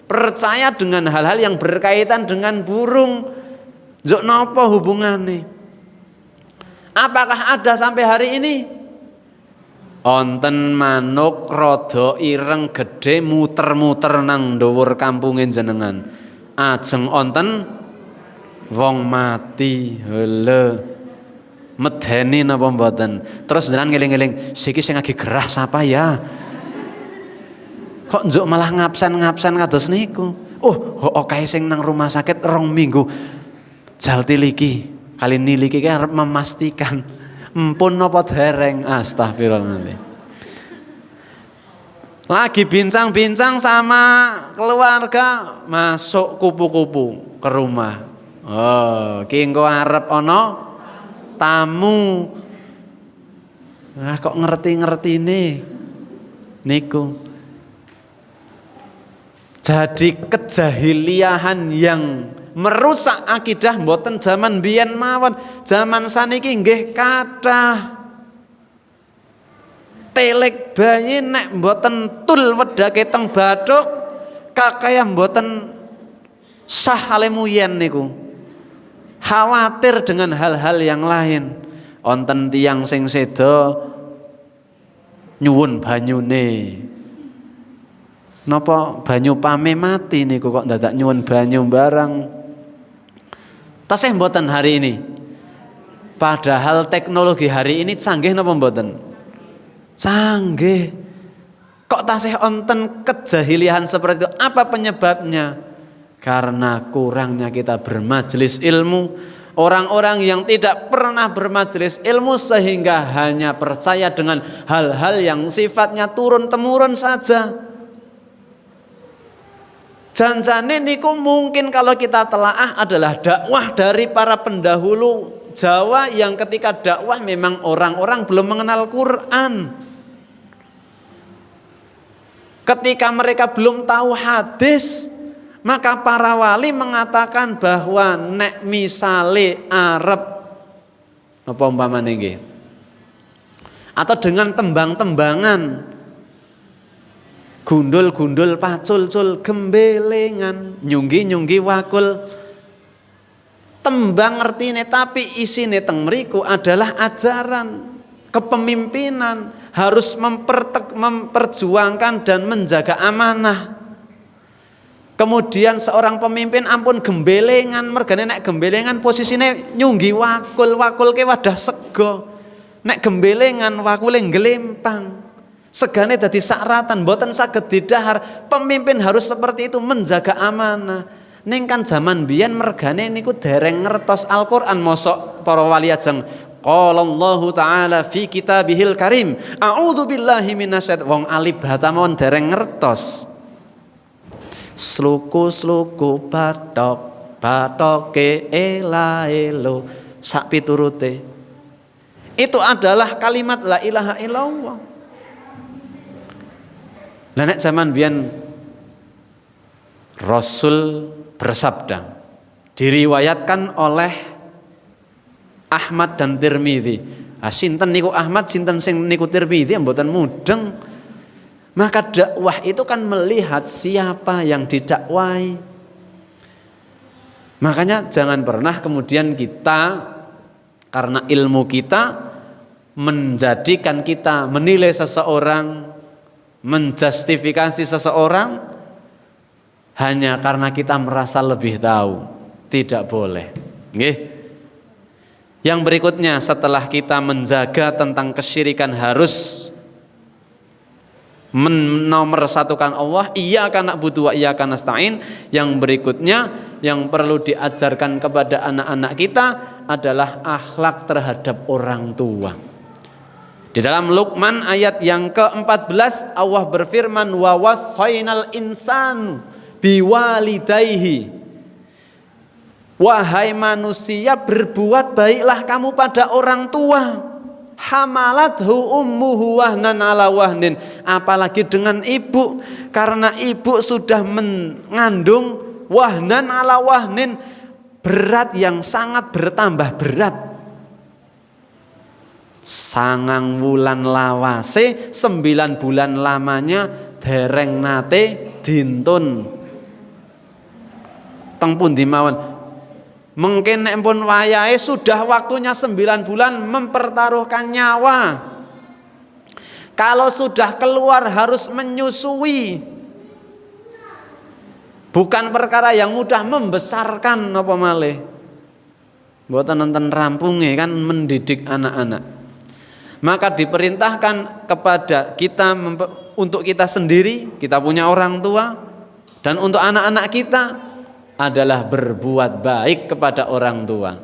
Percaya dengan hal-hal yang berkaitan dengan burung. Jok napa hubungannya? Apakah ada sampai hari ini? Onten manuk rada ireng gede muter-muter nang dhuwur kampunge jenengan. Ajeng onten wong mati. Hele. Medeni napa mboten? Terus jenengan ngeling-eling, siki sing lagi gerah sapa ya? Kok njuk malah ngabsen kados niku? Oke sing nang rumah sakit 2 minggu. Jaltiliki, kali niliki ki arep memastikan empun napa dereng. Astagfirullahaladzim. Lagi bincang-bincang sama keluarga, masuk kupu-kupu ke rumah. Ki engko arep ana tamu. Kok ngerti nih niku. Jadi kejahiliahan yang merusak akidah mboten zaman biyen mawon, zaman saniki nggih kathah. Telek bayi nek mboten tul wedake teng bathuk kakaya mboten sah alemuyen niku. Khawatir dengan hal-hal yang lain. Onten tiyang sing seda nyuwun banyune. Napa banyu pame mati niku kok dadak nyuwun banyu barang. Tasih mboten hari ini. Padahal teknologi hari ini canggih napa mboten? Canggih. Kok tasih onten kejahiliahan seperti itu? Apa penyebabnya? Karena kurangnya kita bermajelis ilmu. Orang-orang yang tidak pernah bermajelis ilmu sehingga hanya percaya dengan hal-hal yang sifatnya turun-temurun saja. Janjane niku mungkin kalau kita telaah adalah dakwah dari para pendahulu Jawa yang ketika dakwah memang orang-orang belum mengenal Quran. Ketika mereka belum tahu hadis, maka para wali mengatakan bahwa nek misale Arab apa umpamane nggih, atau dengan tembang-tembangan gundul-gundul pacul-cul gembelengan nyunggi-nyunggi wakul, tembang ngertine tapi isine teng mriku adalah ajaran kepemimpinan, harus memperjuangkan dan menjaga amanah. Kemudian seorang pemimpin ampun gembelengan, mergane nek gembelengan posisine nyunggi wakul, wakul ke wadah sego. Nek gembelengan wakule nglempang. Segane dadi sakratan, mboten saged didahar. Pemimpin harus seperti itu, menjaga amanah. Ning kan zaman biyen mergane niku dereng ngertos Al-Qur'an, mosok para wali ajeng qala Allahu ta'ala fi kitabihil karim a'udzu billahi minasyaitonir wong alif batamon dereng ngertos. Sluku-sluku batoke ela elo sak piturute. Itu adalah kalimat la ilaha illallah. Lah nek zaman biyen Rasul bersabda, diriwayatkan oleh Ahmad dan Tirmidzi. Sinten niku Ahmad, sinten sing niku Tirmidzi mboten mudeng. Maka dakwah itu kan melihat siapa yang didakwai. Makanya jangan pernah kemudian kita karena ilmu kita menjadikan kita menilai seseorang, menjustifikasi seseorang hanya karena kita merasa lebih tahu. Tidak boleh. Nggih. Yang berikutnya setelah kita menjaga tentang kesyirikan harus menomorsatukan Allah, iyyaka na'budu wa iyyaka nasta'in. Yang berikutnya yang perlu diajarkan kepada anak-anak kita adalah akhlak terhadap orang tua. Di dalam Luqman ayat yang ke-14 Allah berfirman, wa wassaynal insanu biwalidayhi. Wahai manusia, berbuat baiklah kamu pada orang tua. Hamalathu ummuhu wahnan ala wahnin. Apalagi dengan ibu, karena ibu sudah mengandung wahnan ala wahnin, berat yang sangat bertambah berat. Sangang wulan lawase, 9 bulan lamanya dereng nate dintun. Teng pundi mawon. Mungkin nek pun wayahe sudah waktunya 9 bulan mempertaruhkan nyawa. Kalau sudah keluar harus menyusui. Bukan perkara yang mudah membesarkan apa malih. Mboten nonton rampunge kan mendidik anak-anak. Maka diperintahkan kepada kita untuk kita sendiri, kita punya orang tua, dan untuk anak-anak kita adalah berbuat baik kepada orang tua.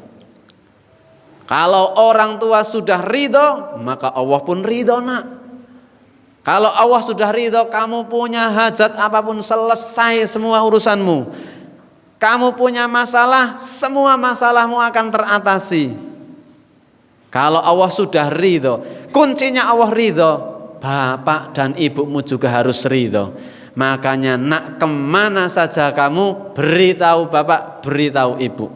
Kalau orang tua sudah ridho, maka Allah pun ridho nak. Kalau Allah sudah ridho, kamu punya hajat apapun selesai semua urusanmu. Kamu punya masalah, semua masalahmu akan teratasi. Kalau Allah sudah ridho, kuncinya Allah ridho, bapak dan ibumu juga harus ridho. Makanya nak kemana saja kamu beritahu bapak, beritahu ibu.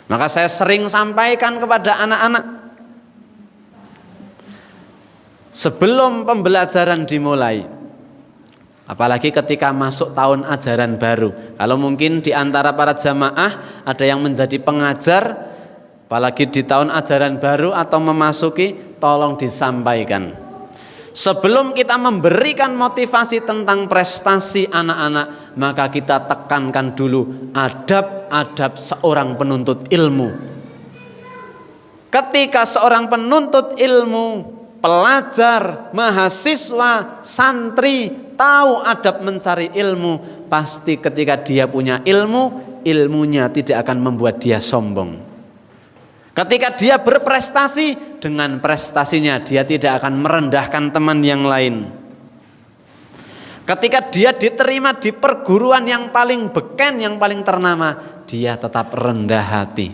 Maka saya sering sampaikan kepada anak-anak, sebelum pembelajaran dimulai, apalagi ketika masuk tahun ajaran baru, kalau mungkin di antara para jamaah ada yang menjadi pengajar, apalagi di tahun ajaran baru atau memasuki, tolong disampaikan. Sebelum kita memberikan motivasi tentang prestasi anak-anak, maka kita tekankan dulu adab-adab seorang penuntut ilmu. Ketika seorang penuntut ilmu, pelajar, mahasiswa, santri tahu adab mencari ilmu, pasti ketika dia punya ilmu, ilmunya tidak akan membuat dia sombong. Ketika dia berprestasi, dengan prestasinya dia tidak akan merendahkan teman yang lain. Ketika dia diterima di perguruan yang paling beken, yang paling ternama, dia tetap rendah hati.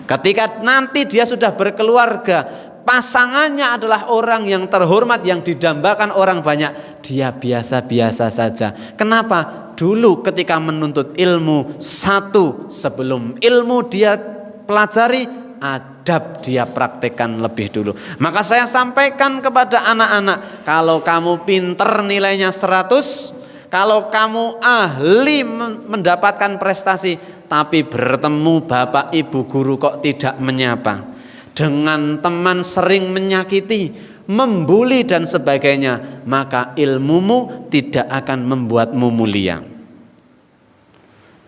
Ketika nanti dia sudah berkeluarga, pasangannya adalah orang yang terhormat, yang didambakan orang banyak, dia biasa-biasa saja. Kenapa? Dulu ketika menuntut ilmu, satu, sebelum ilmu dia pelajari, adab dia praktekkan lebih dulu. Maka saya sampaikan kepada anak-anak, kalau kamu pinter nilainya 100, kalau kamu ahli mendapatkan prestasi, tapi bertemu bapak ibu guru kok tidak menyapa, dengan teman sering menyakiti, membuli dan sebagainya, maka ilmumu tidak akan membuatmu mulia.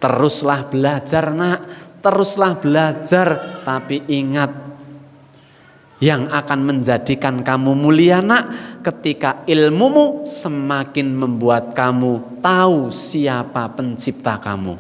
Teruslah belajar nak, teruslah belajar, tapi ingat, yang akan menjadikan kamu mulia nak, ketika ilmumu semakin membuat kamu tahu siapa pencipta kamu.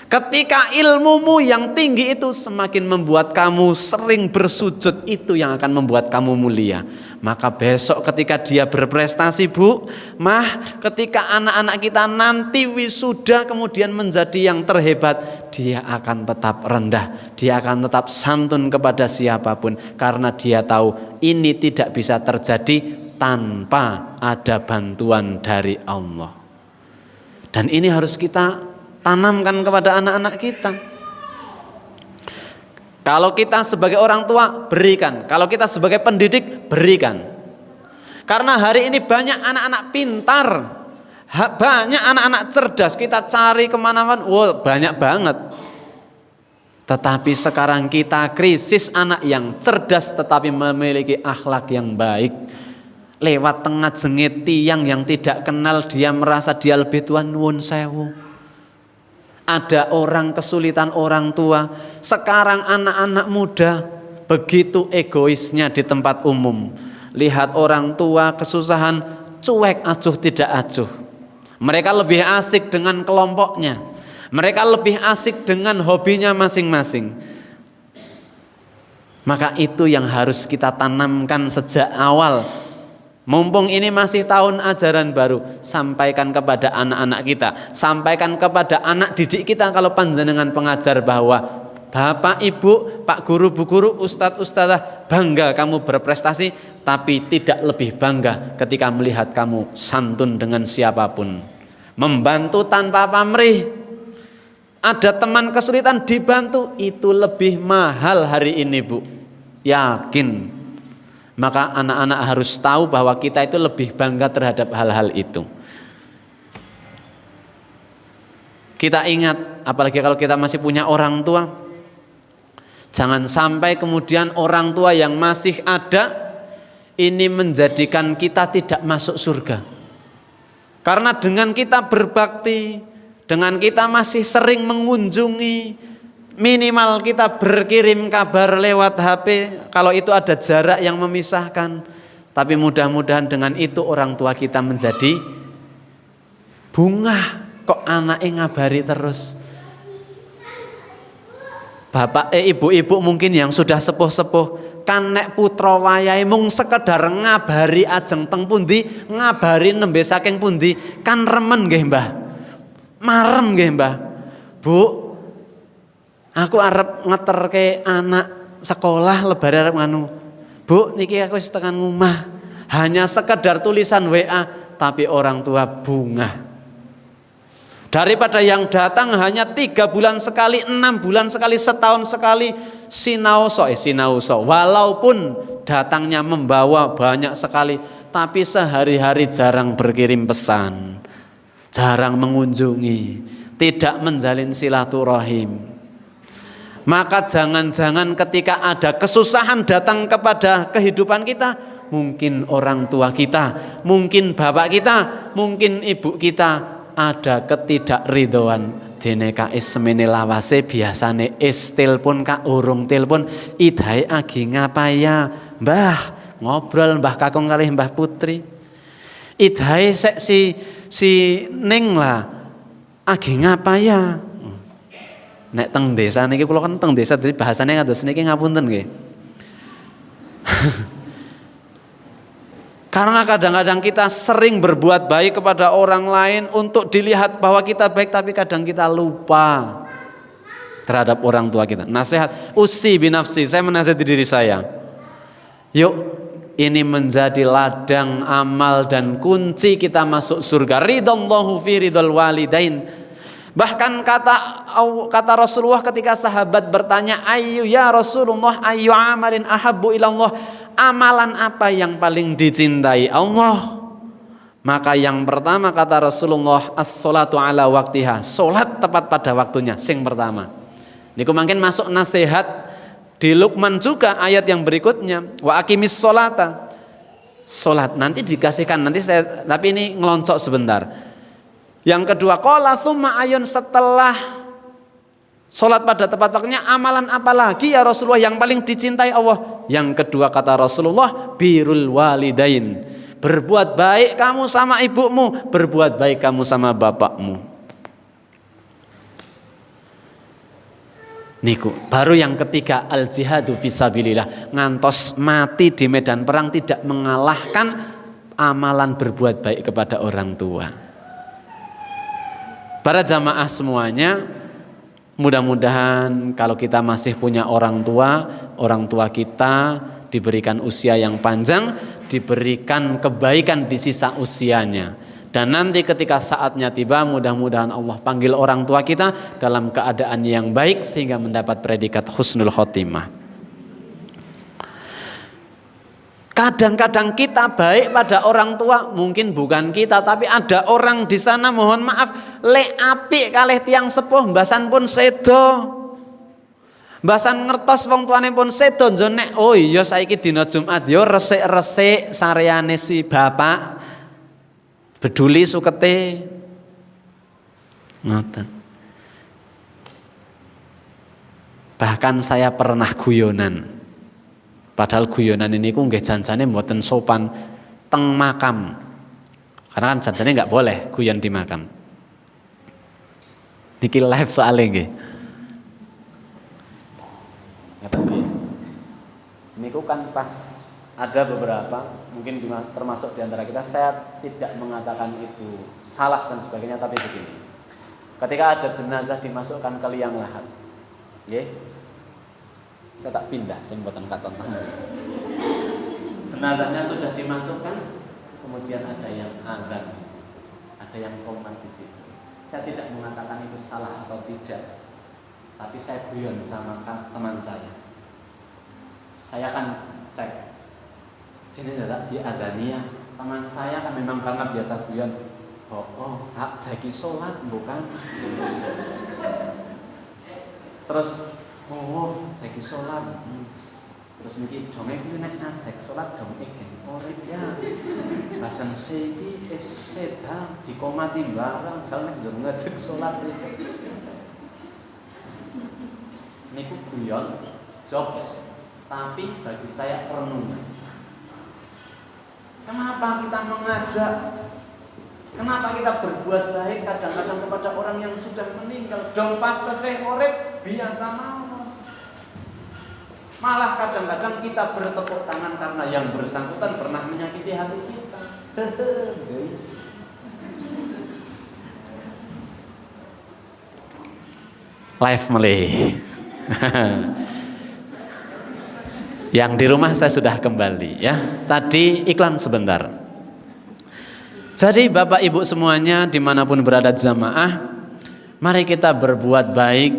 Ketika ilmumu yang tinggi itu semakin membuat kamu sering bersujud, itu yang akan membuat kamu mulia. Maka besok ketika dia berprestasi, Bu, Mah, ketika anak-anak kita nanti wisuda kemudian menjadi yang terhebat, dia akan tetap rendah, dia akan tetap santun kepada siapapun, karena dia tahu ini tidak bisa terjadi tanpa ada bantuan dari Allah. Dan ini harus kita tanamkan kepada anak-anak kita. Kalau kita sebagai orang tua, berikan. Kalau kita sebagai pendidik, berikan. Karena hari ini banyak anak-anak pintar, banyak anak-anak cerdas. Kita cari kemana-mana, banyak banget. Tetapi sekarang kita krisis anak yang cerdas tetapi memiliki akhlak yang baik. Lewat tengah jengit tiang yang tidak kenal, dia merasa dia lebih tua, nuwun sewu. Ada orang kesulitan orang tua. Sekarang anak-anak muda begitu egoisnya di tempat umum. Lihat orang tua kesusahan, cuek acuh tidak acuh. Mereka lebih asik dengan kelompoknya. Mereka lebih asik dengan hobinya masing-masing. Maka itu yang harus kita tanamkan sejak awal. Mumpung ini masih tahun ajaran baru, sampaikan kepada anak-anak kita, sampaikan kepada anak didik kita kalau panjenengan pengajar bahwa Bapak, Ibu, Pak Guru, Bu Guru, Ustadz, Ustadzah, bangga kamu berprestasi, tapi tidak lebih bangga ketika melihat kamu santun dengan siapapun, membantu tanpa pamrih. Ada teman kesulitan dibantu, itu lebih mahal hari ini, Bu. Yakin. Maka anak-anak harus tahu bahwa kita itu lebih bangga terhadap hal-hal itu. Kita ingat, apalagi kalau kita masih punya orang tua, jangan sampai kemudian orang tua yang masih ada ini menjadikan kita tidak masuk surga. Karena dengan kita berbakti, dengan kita masih sering mengunjungi, minimal kita berkirim kabar lewat HP, kalau itu ada jarak yang memisahkan. Tapi mudah-mudahan dengan itu orang tua kita menjadi bungah. Kok anaknya ngabari terus. Bapak ibu-ibu mungkin yang sudah sepuh-sepuh, kan nek putra wayahe mung sekedar ngabari ajeng teng pundi, ngabari nembe saking pundi, kan remen nggih Mbah. Marem nggih Mbah. Bu, aku arep ngeterke anak sekolah lebaran arep nganu. Bu, niki aku wis tekan ngomah. Hanya sekedar tulisan WA tapi orang tua bungah. Daripada yang datang hanya 3 bulan sekali, 6 bulan sekali, setahun sekali, sinauso. Walaupun datangnya membawa banyak sekali, tapi sehari-hari jarang berkirim pesan, jarang mengunjungi, tidak menjalin silaturahim. Maka jangan-jangan ketika ada kesusahan datang kepada kehidupan kita, mungkin orang tua kita, mungkin bapak kita, mungkin ibu kita, ada ketidakridhoan. Dene ka semene lawase biasane telpon ka urung telpon, idhae agi ngapaya Mbah, ngobrol Mbah Kakung kalih Mbah Putri. Idhae sek si Ning lah agi ngapaya. Nek teng desa niki kula kan teng desa dadi bahasane kados niki ngapunten nggih. Karena kadang-kadang kita sering berbuat baik kepada orang lain untuk dilihat bahwa kita baik, tapi kadang kita lupa terhadap orang tua kita. Nasihat, usi binafsi, saya menasihati diri saya. Yuk, ini menjadi ladang amal dan kunci kita masuk surga. Ridallahu fi ridal walidain. Bahkan kata Rasulullah ketika sahabat bertanya, "Ayyu ya Rasulullah, ayyu amalin ahabbu ilallah?" Amalan apa yang paling dicintai Allah? Maka yang pertama kata Rasulullah, as-sholatu ala waktiha, solat tepat pada waktunya, sing pertama. Niku mungkin masuk nasihat di Luqman juga ayat yang berikutnya, wa aqimis sholata. Solat nanti dikasihkan, nanti saya, tapi ini ngeloncok sebentar. Yang kedua, qala tsumma ayun, setelah solat pada tepat waktunya, amalan apa lagi ya Rasulullah yang paling dicintai Allah? Yang kedua kata Rasulullah, birrul walidain, berbuat baik kamu sama ibumu, berbuat baik kamu sama bapakmu. Niku baru yang ketiga, al jihadu fisabilillah, ngantos mati di medan perang tidak mengalahkan amalan berbuat baik kepada orang tua. Para jamaah semuanya, mudah-mudahan kalau kita masih punya orang tua kita diberikan usia yang panjang, diberikan kebaikan di sisa usianya. Dan nanti ketika saatnya tiba, mudah-mudahan Allah panggil orang tua kita dalam keadaan yang baik sehingga mendapat predikat husnul khotimah. Kadang-kadang kita baik pada orang tua, mungkin bukan kita, tapi ada orang di sana, mohon maaf, le apik kalih tiang sepuh, mbasan pun sedo. Mbasan ngertos wong tuane pun sedo, nek oh iya saiki dina Jumat yo resik-resik sareane si bapak. Peduli sukete ngoten. Bahkan saya pernah guyonan. Padahal guyonan ini ku nggih janjane mboten sopan teng makam. Karena kan janjane enggak boleh guyon di makam. Niki live soalnya nggih. Ngaten nggih. Niku kan pas ada beberapa, mungkin termasuk di antara kita, saya tidak mengatakan itu salah dan sebagainya, tapi begini. Ketika ada jenazah dimasukkan ke liang lahat, saya tak pindah, saya mboten katon. Jenazahnya sudah dimasukkan, kemudian ada yang azan di situ, ada yang qomat di situ. Saya tidak mengatakan itu salah atau tidak, tapi saya guyon sama teman saya. Saya akan cek. Ini adalah di adania. Teman saya kan memang banget biasa guyon. Hak jagi sholat bukan. Terus jagi sholat. Terus niki dongeng kuwi nek ajek sholat dongeng gen urip ya. Basan siki seda dikomati barang sak ngejek sholat iki. Niku guyon, jokes, tapi bagi saya renungan. Kenapa kita mengajak? Kenapa kita berbuat baik kadang-kadang kepada orang yang sudah meninggal? Dong pas tesih urip biasa mawon. Malah kadang-kadang kita bertepuk tangan karena yang bersangkutan pernah menyakiti hati kita. Guys. Live melih. Yang di rumah saya sudah kembali ya. Tadi iklan sebentar. Jadi Bapak Ibu semuanya dimanapun berada jamaah, mari kita berbuat baik,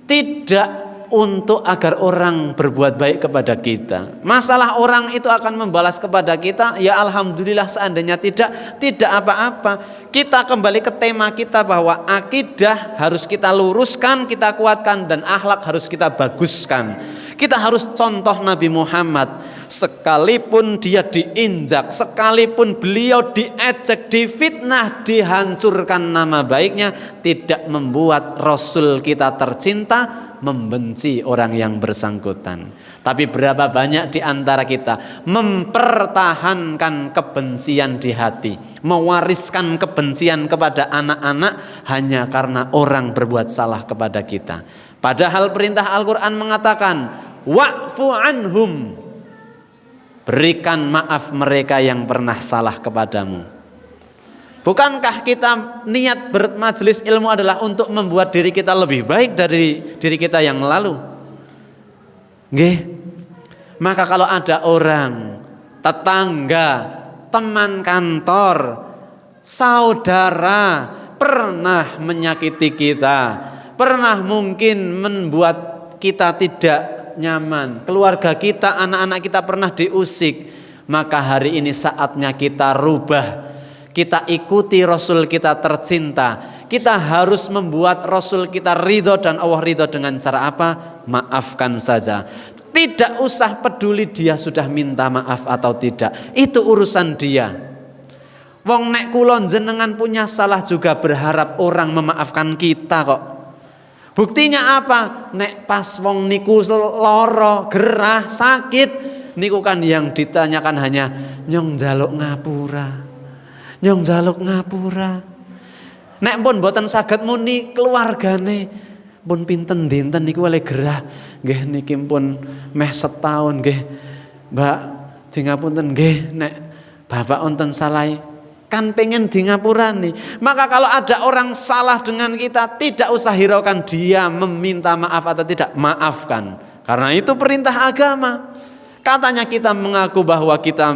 tidak untuk agar orang berbuat baik kepada kita. Masalah orang itu akan membalas kepada kita, ya alhamdulillah. Seandainya tidak apa-apa. Kita kembali ke tema kita bahwa akidah harus kita luruskan, kita kuatkan, dan akhlak harus kita baguskan. Kita harus contoh Nabi Muhammad. Sekalipun dia diinjak, sekalipun beliau diejek, difitnah, dihancurkan nama baiknya, tidak membuat Rasul kita tercinta membenci orang yang bersangkutan. Tapi berapa banyak di antara kita mempertahankan kebencian di hati, mewariskan kebencian kepada anak-anak hanya karena orang berbuat salah kepada kita. Padahal perintah Al-Quran mengatakan wa'fu anhum, berikan maaf mereka yang pernah salah kepadamu. Bukankah kita niat bermajelis ilmu adalah untuk membuat diri kita lebih baik dari diri kita yang lalu? Nggih. Maka kalau ada orang, tetangga, teman kantor, saudara pernah menyakiti kita, pernah mungkin membuat kita tidak nyaman, keluarga kita, anak-anak kita pernah diusik, maka hari ini saatnya kita rubah. Kita ikuti Rasul kita tercinta. Kita harus membuat Rasul kita ridho dan Allah ridho dengan cara apa? Maafkan saja. Tidak usah peduli dia sudah minta maaf atau tidak. Itu urusan dia. Wong nek kula jenengan punya salah juga berharap orang memaafkan kita kok. Buktinya apa? Nek pas wong niku loro, gerah, sakit, niku kan yang ditanyakan hanya nyong njaluk ngapura. Nyong njaluk ngapura. Nek pun mboten saged muni keluargane, pun pinten dinten niku oleh gerah nggih niki pun meh setahun nggih Mbak dingapunten nggih nek Bapak wonten salah kan pengen di ngapurani. Maka kalau ada orang salah dengan kita, tidak usah hiraukan dia meminta maaf atau tidak, maafkan. Karena itu perintah agama. Katanya kita mengaku bahwa kita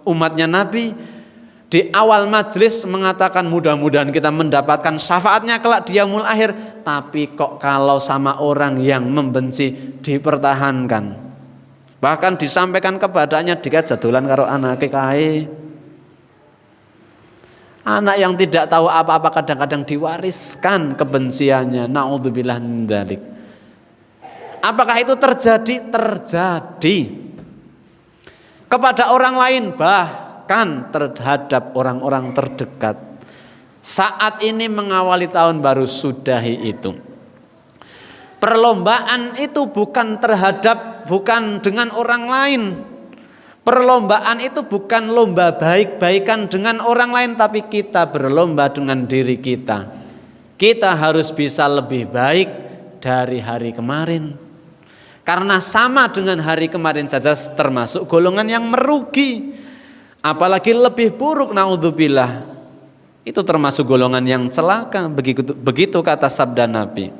umatnya Nabi. Di awal majelis mengatakan mudah-mudahan kita mendapatkan syafaatnya kelak di yaumul akhir. Tapi kok kalau sama orang yang membenci dipertahankan. Bahkan disampaikan kepadanya dikait jadolan karo anake kae. Anak yang tidak tahu apa-apa kadang-kadang diwariskan kebenciannya. Na'udzubillah min dzalik. Apakah itu terjadi? Terjadi. Kepada orang lain, bahkan terhadap orang-orang terdekat. Saat ini mengawali tahun baru sudahi itu. Perlombaan itu bukan dengan orang lain. Perlombaan itu bukan lomba baik-baikan dengan orang lain, tapi kita berlomba dengan diri kita. Kita harus bisa lebih baik dari hari kemarin. Karena sama dengan hari kemarin saja termasuk golongan yang merugi. Apalagi lebih buruk, naudzubillah. Itu termasuk golongan yang celaka. Begitu kata sabda Nabi.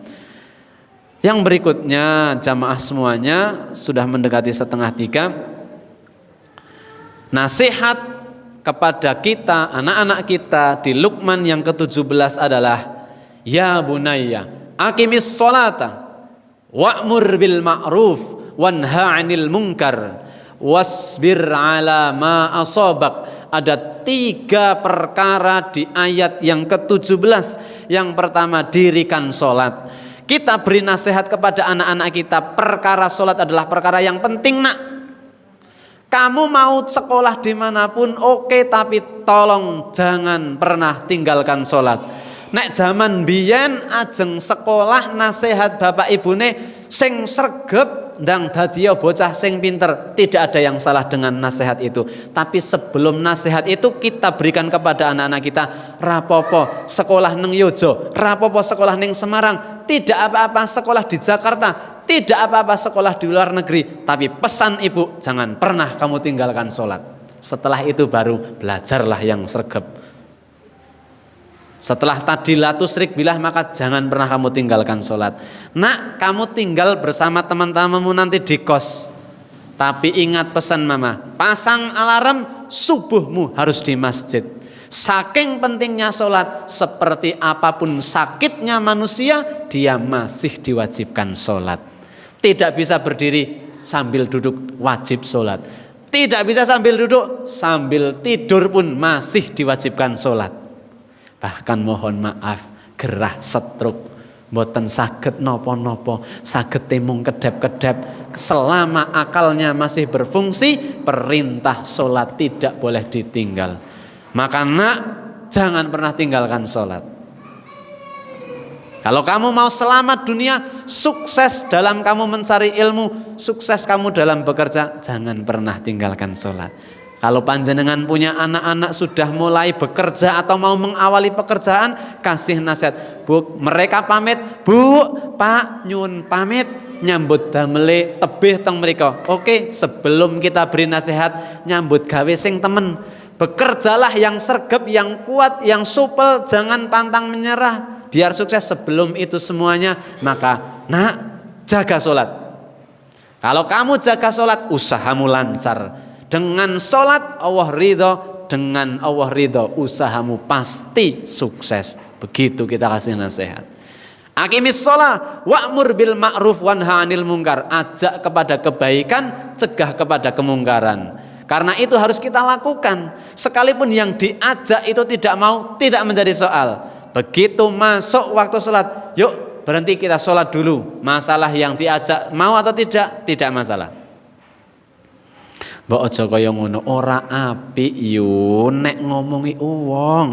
Yang berikutnya, jamaah semuanya sudah mendekati 2:30. Nasihat kepada kita, anak-anak kita di Luqman yang ke-17 adalah ya bunayya aqimis sholata wa'mur bil ma'ruf wanha 'anil munkar wasbir 'ala ma asabak. Ada 3 perkara di ayat yang ke-17. Yang pertama, dirikan sholat. Kita beri nasihat kepada anak-anak kita, perkara sholat adalah perkara yang penting, nak. Kamu mau sekolah dimanapun oke, tapi tolong jangan pernah tinggalkan sholat. Nek zaman biyen ajeng sekolah nasihat bapak ibune sing sregep ndang dadiya bocah sing pinter, tidak ada yang salah dengan nasihat itu. Tapi sebelum nasihat itu kita berikan kepada anak-anak kita, rapopo sekolah neng Yojo, rapopo sekolah neng Semarang, tidak apa-apa sekolah di Jakarta, tidak apa-apa sekolah di luar negeri, tapi pesan ibu jangan pernah kamu tinggalkan sholat. Setelah itu baru belajarlah yang sregep. Setelah tadi la tusyrik billah, maka jangan pernah kamu tinggalkan sholat. Nak, kamu tinggal bersama teman-temanmu nanti di kos, tapi ingat pesan mama, pasang alarm subuhmu harus di masjid. Saking pentingnya sholat, seperti apapun sakitnya manusia, dia masih diwajibkan sholat. Tidak bisa berdiri sambil duduk, wajib sholat. Tidak bisa sambil duduk, sambil tidur pun masih diwajibkan sholat. Bahkan mohon maaf, gerah stroke, mboten saged napa-napa, saged temung kedap-kedap, selama akalnya masih berfungsi, perintah sholat tidak boleh ditinggal. Maka nak, jangan pernah tinggalkan sholat. Kalau kamu mau selamat dunia, sukses dalam kamu mencari ilmu, sukses kamu dalam bekerja, jangan pernah tinggalkan sholat. Kalau panjenengan punya anak-anak sudah mulai bekerja atau mau mengawali pekerjaan, kasih nasihat. Bu, mereka pamit, Bu, Pak, nyun pamit, nyambut damele tebih teng mriko. Oke, sebelum kita beri nasihat, nyambut gawe sing temen. Bekerjalah yang sregep, yang kuat, yang supel, jangan pantang menyerah. Biar sukses. Sebelum itu semuanya, maka nak, jaga sholat. Kalau kamu jaga sholat, usahamu lancar. Dengan sholat Allah ridho, dengan Allah ridho usahamu pasti sukses. Begitu kita kasih nasihat. Aqimis sholat wa'mur bil ma'ruf wanha 'anil munkar. Ajak kepada kebaikan, cegah kepada kemungkaran. Karena itu harus kita lakukan. Sekalipun yang diajak itu tidak mau, tidak menjadi soal. Begitu masuk waktu sholat, yuk berhenti kita sholat dulu. Masalah yang diajak mau atau tidak, tidak masalah. Mbok aja kaya ngono, ora apik yo nek ngomongi wong.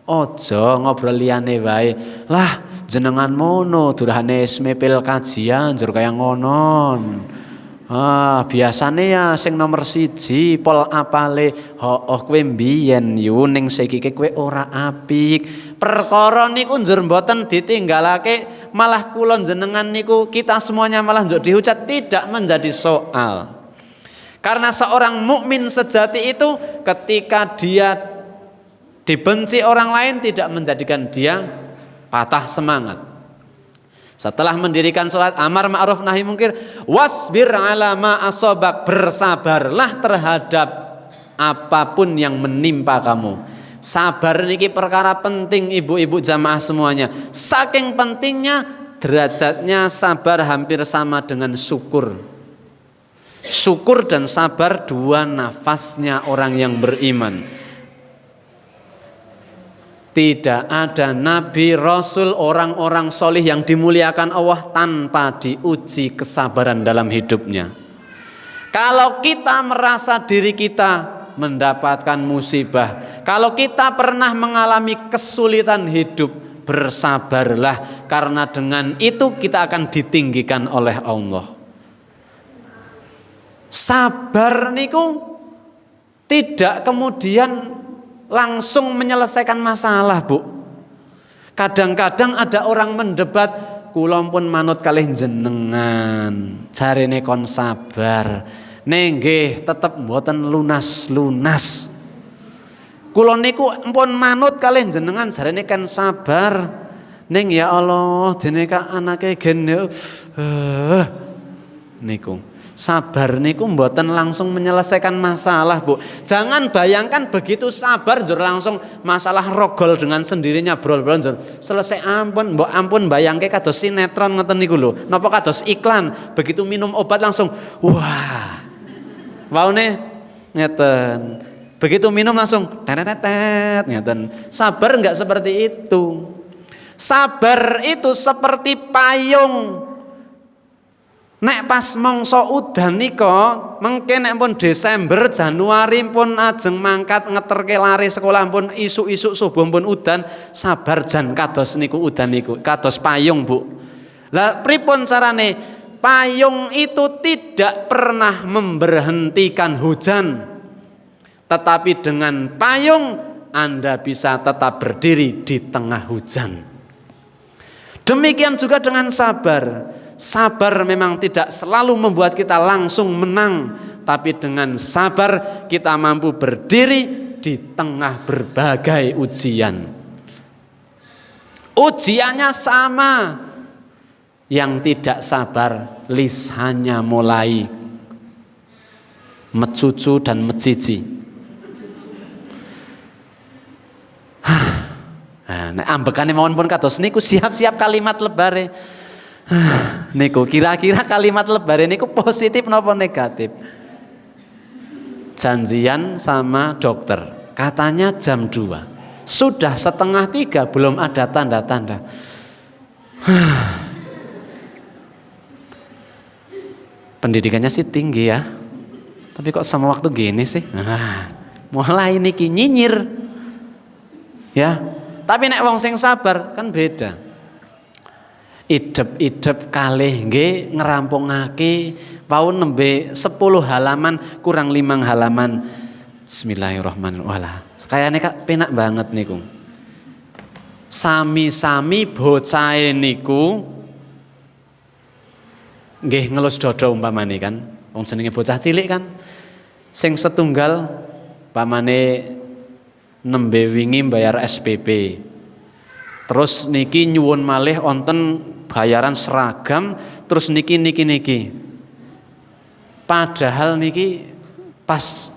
Aja ngobrol liyane wae. Lah jenengan mono durane mepil kajian jur kaya ngonon. Biasane ya sing nomor 1 pol apale. Kowe mbiyen yo ning saiki kowe ora apik. Perkara niku njur mboten ditinggalake malah kulon jenengan niku kita semuanya malah njuk dihujat, tidak menjadi soal. Karena seorang mukmin sejati itu ketika dia dibenci orang lain tidak menjadikan dia patah semangat. Setelah mendirikan salat amar ma'ruf nahi munkar, wasbir ala ma asobak, bersabarlah terhadap apapun yang menimpa kamu. Sabar niki perkara penting ibu-ibu jamaah semuanya. Saking pentingnya derajatnya sabar hampir sama dengan syukur. Syukur dan sabar dua nafasnya orang yang beriman. Tidak ada nabi, rasul, orang-orang solih yang dimuliakan Allah tanpa diuji kesabaran dalam hidupnya. Kalau kita merasa diri kita mendapatkan musibah, kalau kita pernah mengalami kesulitan hidup, bersabarlah, karena dengan itu kita akan ditinggikan oleh Allah. Sabar niku tidak kemudian langsung menyelesaikan masalah, Bu. Kadang-kadang ada orang mendebat, kula pun manut kalih jenengan, jarene kon sabar. Nenggih tetep mboten lunas-lunas. Kula niku empun manut kalih jenengan jarene kan sabar. Ning ya Allah dene ka anake gen niku. Sabar niku mboten langsung menyelesaikan masalah, Bu. Jangan bayangkan begitu sabar njur langsung masalah rogol dengan sendirinya brol-brol njur selesai. Ampun, mbok ampun bayangke kados sinetron ngoten niku lho. Napa kados iklan, begitu minum obat langsung wah. Waune ngeten. Begitu minum langsung tetetet ngeten. Sabar enggak seperti itu. Sabar itu seperti payung. Nek pas mangsa udan nika, mengke nek pun Desember, Januari pun ajeng mangkat ngeterke lari sekolah pun isuk-isuk subuh pun udan, sabar jan kados niku udan niku, kados payung, Bu. Lah pripun carane? Payung itu tidak pernah memberhentikan hujan. Tetapi dengan payung Anda bisa tetap berdiri di tengah hujan. Demikian juga dengan sabar. Sabar memang tidak selalu membuat kita langsung menang, tapi dengan sabar kita mampu berdiri di tengah berbagai ujian. Ujiannya sama. Yang tidak sabar lisannya mulai mecucu dan mecici. Nek ambekane mawon pun kados niku siap-siap kalimat lebare. Niku kira-kira kalimat lebare niku positif napa negatif? Janjian sama dokter, katanya jam 2. Sudah 2:30 belum ada tanda-tanda. Pendidikannya sih tinggi ya, tapi kok sama waktu gini sih? Mulai niki nyinyir, ya. Tapi nek wong sing sabar kan beda. Idep-idep kalih nggih ngerampungake wau nembe 10 halaman kurang 5 halaman. Bismillahirrahmanirrahim. Kayane Kak penak banget niku. Sami-sami bocahe niku nggih ngelus dodo umpamane kan, wong jenenge bocah cilik kan, sing setunggal umpamane nembe wingi bayar SPP, terus niki nyuwun malih wonten bayaran seragam, terus niki, padahal niki pas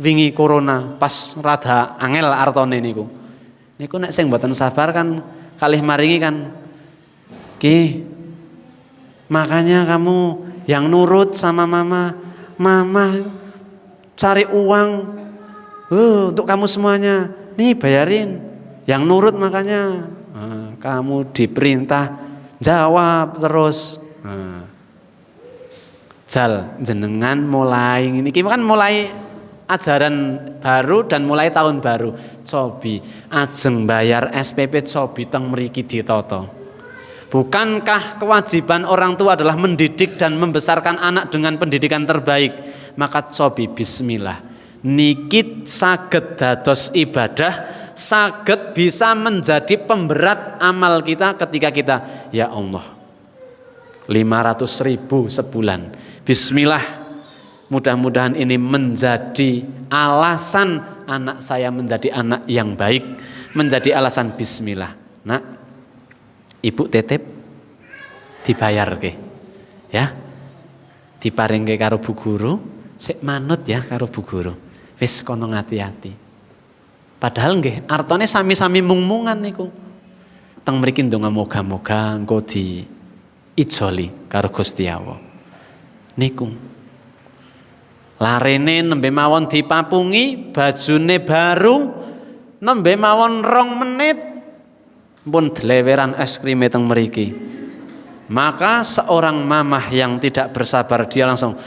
wingi corona, pas rada angel artone niku nek sing mboten sabar kan kalih maringi kan, Ki makanya kamu yang nurut sama mama cari uang untuk kamu semuanya, nih bayarin, yang nurut makanya kamu diperintah jawab terus. Jal jenengan mulai ini kan mulai ajaran baru dan mulai tahun baru, cobi ajeng bayar SPP cobi teng mriki ditoto. Bukankah kewajiban orang tua adalah mendidik dan membesarkan anak dengan pendidikan terbaik? Maka cobi bismillah. Niki saged dados ibadah, saged bisa menjadi pemberat amal kita ketika kita, ya Allah 500.000 sebulan, bismillah, mudah-mudahan ini menjadi alasan anak saya menjadi anak yang baik, menjadi alasan bismillah. Nak, ibu titip dibayar ke, ya, diparingke karo bu guru, sik manut ya karo bu guru, wis kono ngati-ati. Padahal nggih artone sami-sami mung-mungan niku. Teng mriki ndonga moga-moga engko di ijoli karo Gusti Allah. Niku. Larene nembe mawon dipapungi, bajune baru, nembe mawon 2 menit pun dleweran es krim teng mriki. Maka seorang mamah yang tidak bersabar dia langsung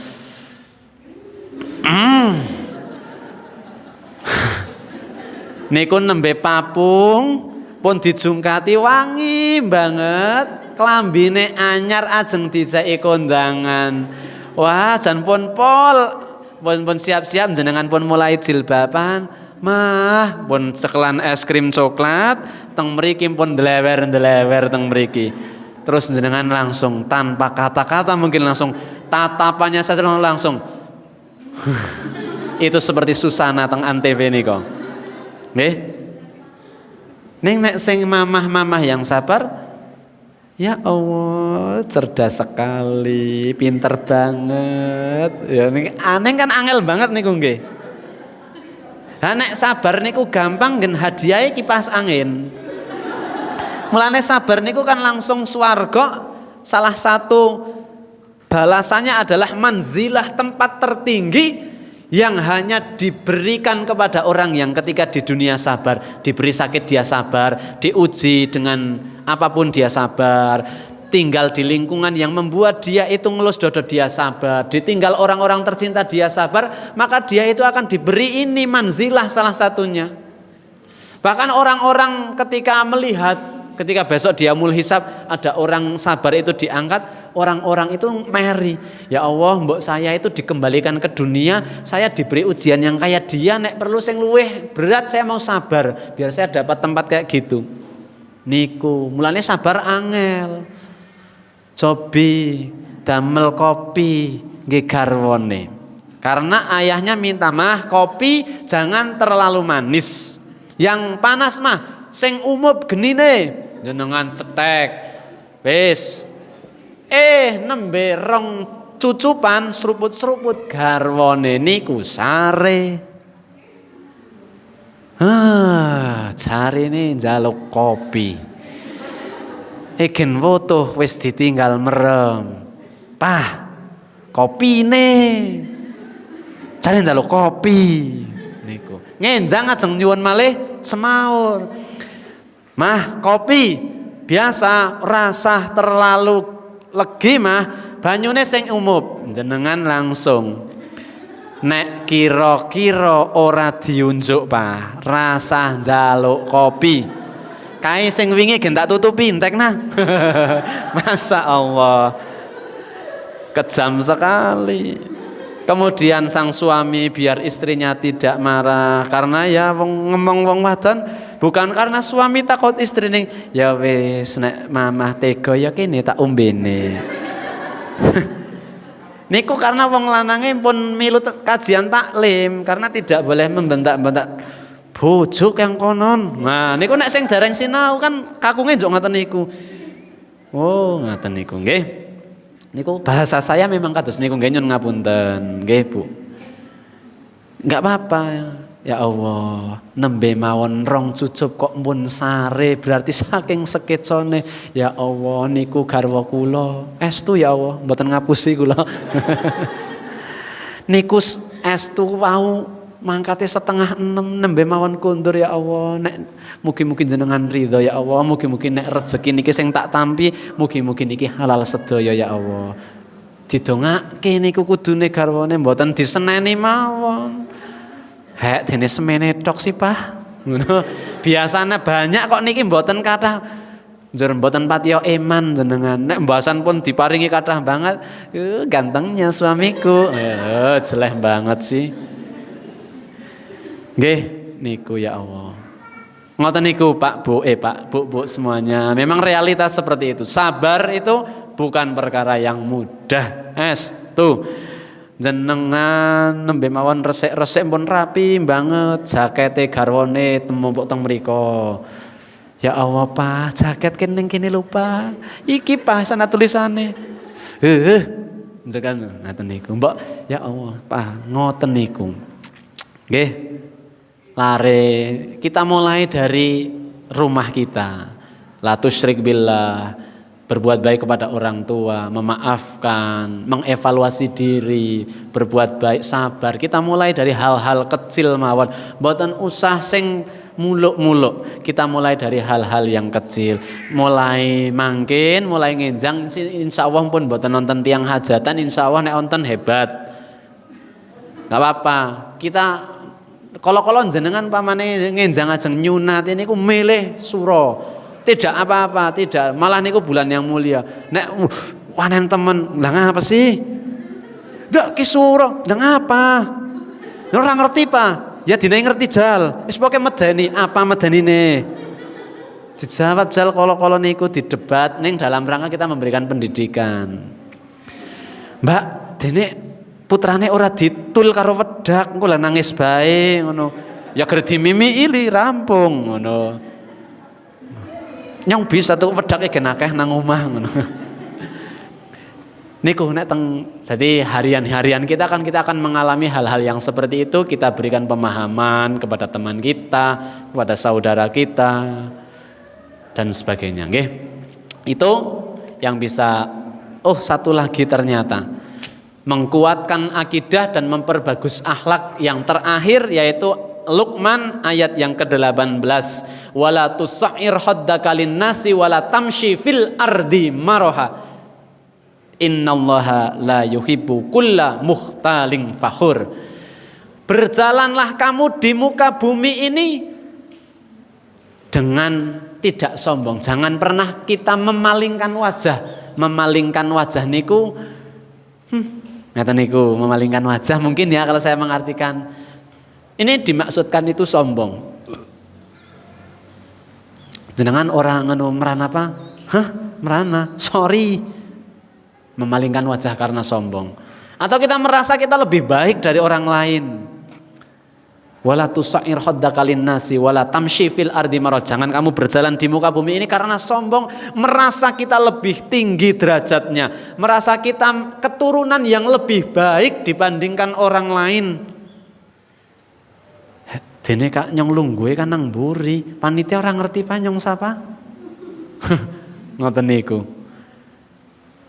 niku nembe papung pun dijungkati wangi banget, klambine anyar ajeng dijaki kondangan. Wah, jan pun pun siap-siap jenengan pun mulai jilbaban. Mah, pun sekelan es krim coklat, teng mriki pun delewer teng mriki. Terus jenengan langsung tanpa kata-kata mungkin langsung tatapannya saja langsung. Itu seperti Susana teng Antv niko. Nggih. Ning nek sing mamah-mamah yang sabar, ya Allah, cerdas sekali, pinter banget. Ya niki aneh kan angel banget niku nggih. Lah nek sabar niku gampang nggen hadiahe kipas angin. Mulane sabar niku kan langsung swarga. Salah satu balasannya adalah manzilah, tempat tertinggi yang hanya diberikan kepada orang yang ketika di dunia sabar. Diberi sakit dia sabar, diuji dengan apapun dia sabar, tinggal di lingkungan yang membuat dia itu ngelus dodo dia sabar, ditinggal orang-orang tercinta dia sabar, maka dia itu akan diberi ini manzilah salah satunya. Bahkan orang-orang ketika melihat, ketika besok dia mul hisab ada orang sabar itu diangkat, orang-orang itu meri, ya Allah mbok saya itu dikembalikan ke dunia, saya diberi ujian yang kayak dia, nek perlu sing luweh berat saya mau sabar biar saya dapat tempat kayak gitu. Niku mulane sabar angel. Cobi damel kopi nggih garwane. Karena ayahnya minta, "Mah, kopi jangan terlalu manis. Yang panas mah sing umup genine." Jenengan cetek. Wis. Nembe 2 cucupan seruput-seruput garwane niku sare. Jarine njaluk kopi. Gen wotuh wis ditinggal merem. Pah, kopine. Jare njaluk kopi niku. Ngenjang ajeng nyuwun malih semaur. Mah, kopi biasa rasa terlalu legi mah, banyune sing umup. Jenengan langsung nek kira-kira ora diunjuk Pak, rasa njaluk kopi. Kae sing wingi gen tak tutupi entek nah. Masa Allah. Kejam sekali. Kemudian sang suami biar istrinya tidak marah karena ya ngomong wong wadon, bukan karena suami takut istrine, ya wis nek mamah tega ya kene tak ombene. Niku karena wong lanange pun milu kajian taklim karena tidak boleh membentak-bentak bojo yang konon. Nah, niku nek sing dereng sinau kan kakunge njuk ngoten niku. Oh, ngoten niku nggih. Niku bahasa saya memang kados niku nggih nyun ngapunten, nggih Bu. Enggak apa-apa. Ya Allah, nembe mawon 2 cucup kok pun sare, berarti saking sekecone. Ya Allah, niku garwa kula. Estu ya Allah, mboten ngapusi kula. Niku estu wau mangkate 5:30 nembe mawon kondur ya Allah. Nek mugi-mugi jenengan ridho ya Allah, mugi-mugi nek rezeki niki sing tak tampi, mugi-mugi niki halal sedaya ya Allah. Didongake niku kudune garwane mboten diseneni mawon. Hek dene semene tok sih Pak. Ngono. Biasane banyak kok niki mboten kathah. Njur mboten patiya eman jenengan. Nek mbasan pun diparingi kathah banget. Gantengnya suamiku. Jeleh banget sih. Nggih, niku ya Allah. Ngoten niku Pak Bu semuanya. Memang realitas seperti itu. Sabar itu bukan perkara yang mudah. Estu jenengan nembe mawon resik-resik pun rapi banget, jakete garwane temumpuk teng mriko. Ya Allah Pak, jaket kene lupa. Iki Pak sana tulisane. Jangan ngoten niku. Mbok ya Allah Pak, ngoten niku. Nggih. Lare kita mulai dari rumah kita. La tusyrik billah, berbuat baik kepada orang tua, memaafkan, mengevaluasi diri, berbuat baik, sabar. Kita mulai dari hal-hal kecil mawon. Mboten usah sing muluk-muluk. Kita mulai dari hal-hal yang kecil. Mulai mangkin, mulai ngenjang, insyaallah pun mboten nonton tiang hajatan, insyaallah nek wonten hebat. Enggak apa-apa. Kita kalau jenengan pamane ngenjang ajeng nyunat ini ku milih suro. Tidak apa-apa, tidak. Malah niku bulan yang mulia. Nek wanen temen, lah ngapa sih? Ndak ki suro, lah ngapa? Ora ngerti, Pak. Ya dine ngerti jal. Wis pokoke medeni, apa medenine? Dijawab jal kalau niku didebat ning dalam rangka kita memberikan pendidikan. Mbak, dene putrane ora ditul karo wedak, engko lah nangis bae ngono. Ya gerdi mimi ili rampung ngono. Nyong bisa tuh wedake gen akeh nang omah ngono. Niku nek teng jadi harian-harian kita akan mengalami hal-hal yang seperti itu, kita berikan pemahaman kepada teman kita, kepada saudara kita dan sebagainya, nggih. Itu yang bisa satu lagi ternyata mengkuatkan akidah dan memperbagus akhlak yang terakhir yaitu Luqman ayat yang ke-18, wala tusair haddaka linnasi wala tamshi fil ardi maraha innallaha la yuhibbu kulla mukhtalin fakhur. Berjalanlah kamu di muka bumi ini dengan tidak sombong. Jangan pernah kita memalingkan wajah. Memalingkan wajah niku ngata niku memalingkan wajah mungkin ya kalau saya mengartikan. Ini dimaksudkan itu sombong. Jenengan orang ngono merana apa? Merana. Sorry. Memalingkan wajah karena sombong. Atau kita merasa kita lebih baik dari orang lain. Wala tusair haddaka linnasi wala tamshi fil ardi marad. Jangan kamu berjalan di muka bumi ini karena sombong, merasa kita lebih tinggi derajatnya, merasa kita keturunan yang lebih baik dibandingkan orang lain. Dene kak nyong lungguhe kan nang mburi, panitia orang ngerti Pak nyong sapa? Ngoten niku.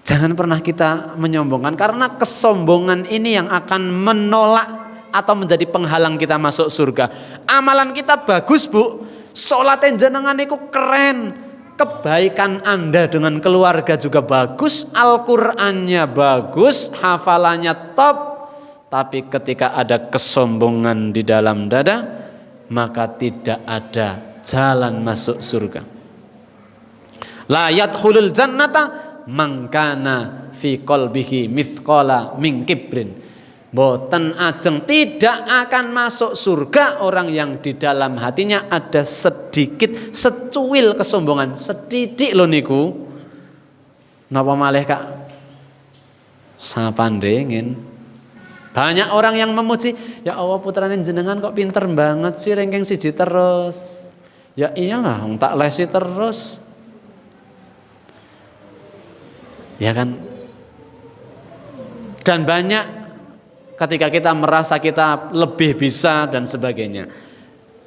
Jangan pernah kita menyombongkan karena kesombongan ini yang akan menolak atau menjadi penghalang kita masuk surga. Amalan kita bagus Bu, sholat jenengan itu keren, kebaikan Anda dengan keluarga juga bagus, Al-Qur'annya bagus, hafalannya top. Tapi ketika ada kesombongan di dalam dada, maka tidak ada jalan masuk surga. La yadkhulul jannata man kana fi qalbihi mithqala min kibrin. Boten ajeng, tidak akan masuk surga orang yang di dalam hatinya ada sedikit secuil kesombongan, sedidik lho niku. Napa malih Kak? Sapandengin. Banyak orang yang memuji, ya Allah putrane jenengan kok pinter banget sih, ranking 1 terus. Ya iyalah, tak lesi terus. Ya kan? Dan banyak ketika kita merasa kita lebih bisa dan sebagainya.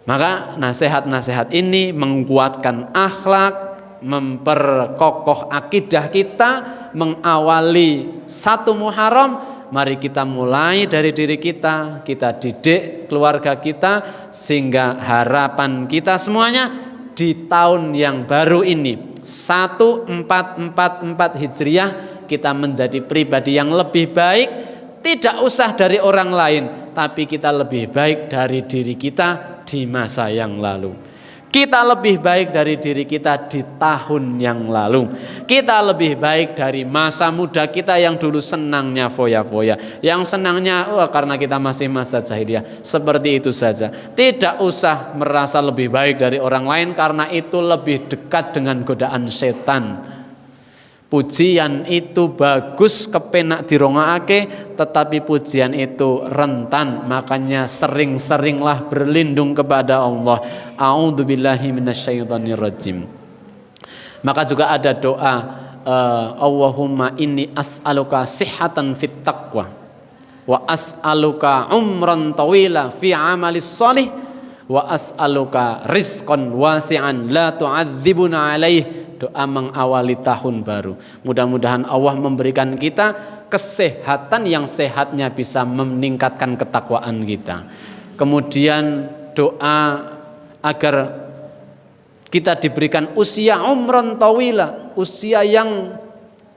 Maka nasihat-nasihat ini menguatkan akhlak, memperkokoh akidah kita, mengawali 1 Muharram. Mari kita mulai dari diri kita didik keluarga kita, sehingga harapan kita semuanya di tahun yang baru ini 1444 Hijriah kita menjadi pribadi yang lebih baik. Tidak usah dari orang lain, tapi kita lebih baik dari diri kita di masa yang lalu. Kita lebih baik dari diri kita di tahun yang lalu. Kita lebih baik dari masa muda kita yang dulu senangnya foya-foya, yang senangnya karena kita masih masa jahiliyah. Seperti itu saja. Tidak usah merasa lebih baik dari orang lain karena itu lebih dekat dengan godaan setan. Pujian itu bagus kepenak dirongaake, tetapi pujian itu rentan, makanya sering-seringlah berlindung kepada Allah. A'udzubillahi minasyaitonirrajim. Maka juga ada doa, Allahumma inni as'aluka sihhatan fit taqwa wa as'aluka umran tawila fi amalis shalih wa as'aluka rizqan wasi'an la tu'adzibuna alaih. Doa mengawali tahun baru. Mudah-mudahan Allah memberikan kita kesehatan yang sehatnya bisa meningkatkan ketakwaan kita. Kemudian doa agar kita diberikan usia umron tawila, usia yang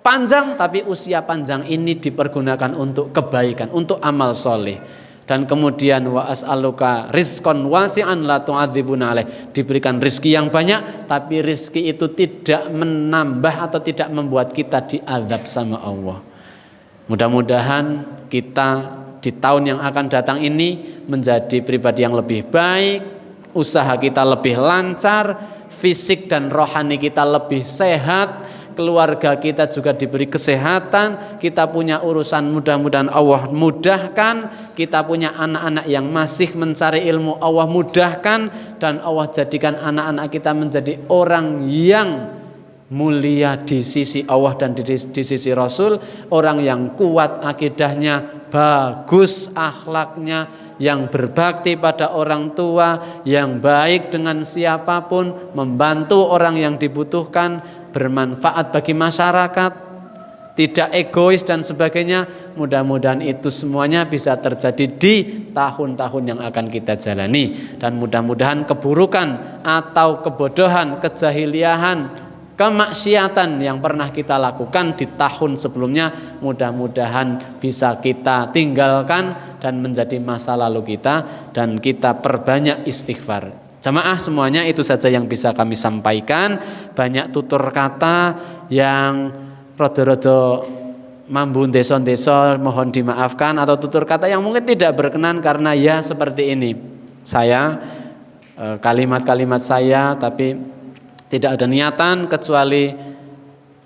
panjang, tapi usia panjang ini dipergunakan untuk kebaikan, untuk amal soleh. Dan kemudian wa as'aluka rizqan wasi'an la tu'adzibuna alaih, diberikan rizki yang banyak tapi rizki itu tidak menambah atau tidak membuat kita diazab sama Allah. Mudah-mudahan kita di tahun yang akan datang ini menjadi pribadi yang lebih baik, usaha kita lebih lancar, fisik dan rohani kita lebih sehat, keluarga kita juga diberi kesehatan, kita punya urusan mudah-mudahan Allah mudahkan, kita punya anak-anak yang masih mencari ilmu Allah mudahkan, dan Allah jadikan anak-anak kita menjadi orang yang mulia di sisi Allah dan di sisi Rasul, orang yang kuat akidahnya, bagus akhlaknya, yang berbakti pada orang tua, yang baik dengan siapapun, membantu orang yang dibutuhkan, bermanfaat bagi masyarakat, tidak egois dan sebagainya. Mudah-mudahan itu semuanya bisa terjadi di tahun-tahun yang akan kita jalani, dan mudah-mudahan keburukan atau kebodohan, kejahiliahan, kemaksiatan yang pernah kita lakukan di tahun sebelumnya mudah-mudahan bisa kita tinggalkan dan menjadi masa lalu kita, dan kita perbanyak istighfar. Jamaah semuanya, itu saja yang bisa kami sampaikan. Banyak tutur kata yang rodo-rodo mambun deson-deson, mohon dimaafkan, atau tutur kata yang mungkin tidak berkenan karena ya seperti ini. Saya kalimat-kalimat saya tapi tidak ada niatan kecuali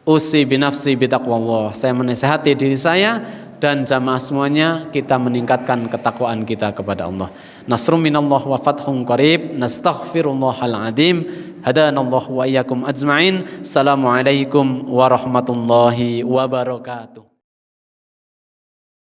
usi binafsi bitaqwallah. Saya menasihati diri saya dan jamaah semuanya, kita meningkatkan ketakwaan kita kepada Allah. Nasrun minallah wa fathun qarib. Nastaghfirullahal adzim. Hadanallahu wa iyyakum ajma'in. Assalamualaikum warahmatullahi wabarakatuh.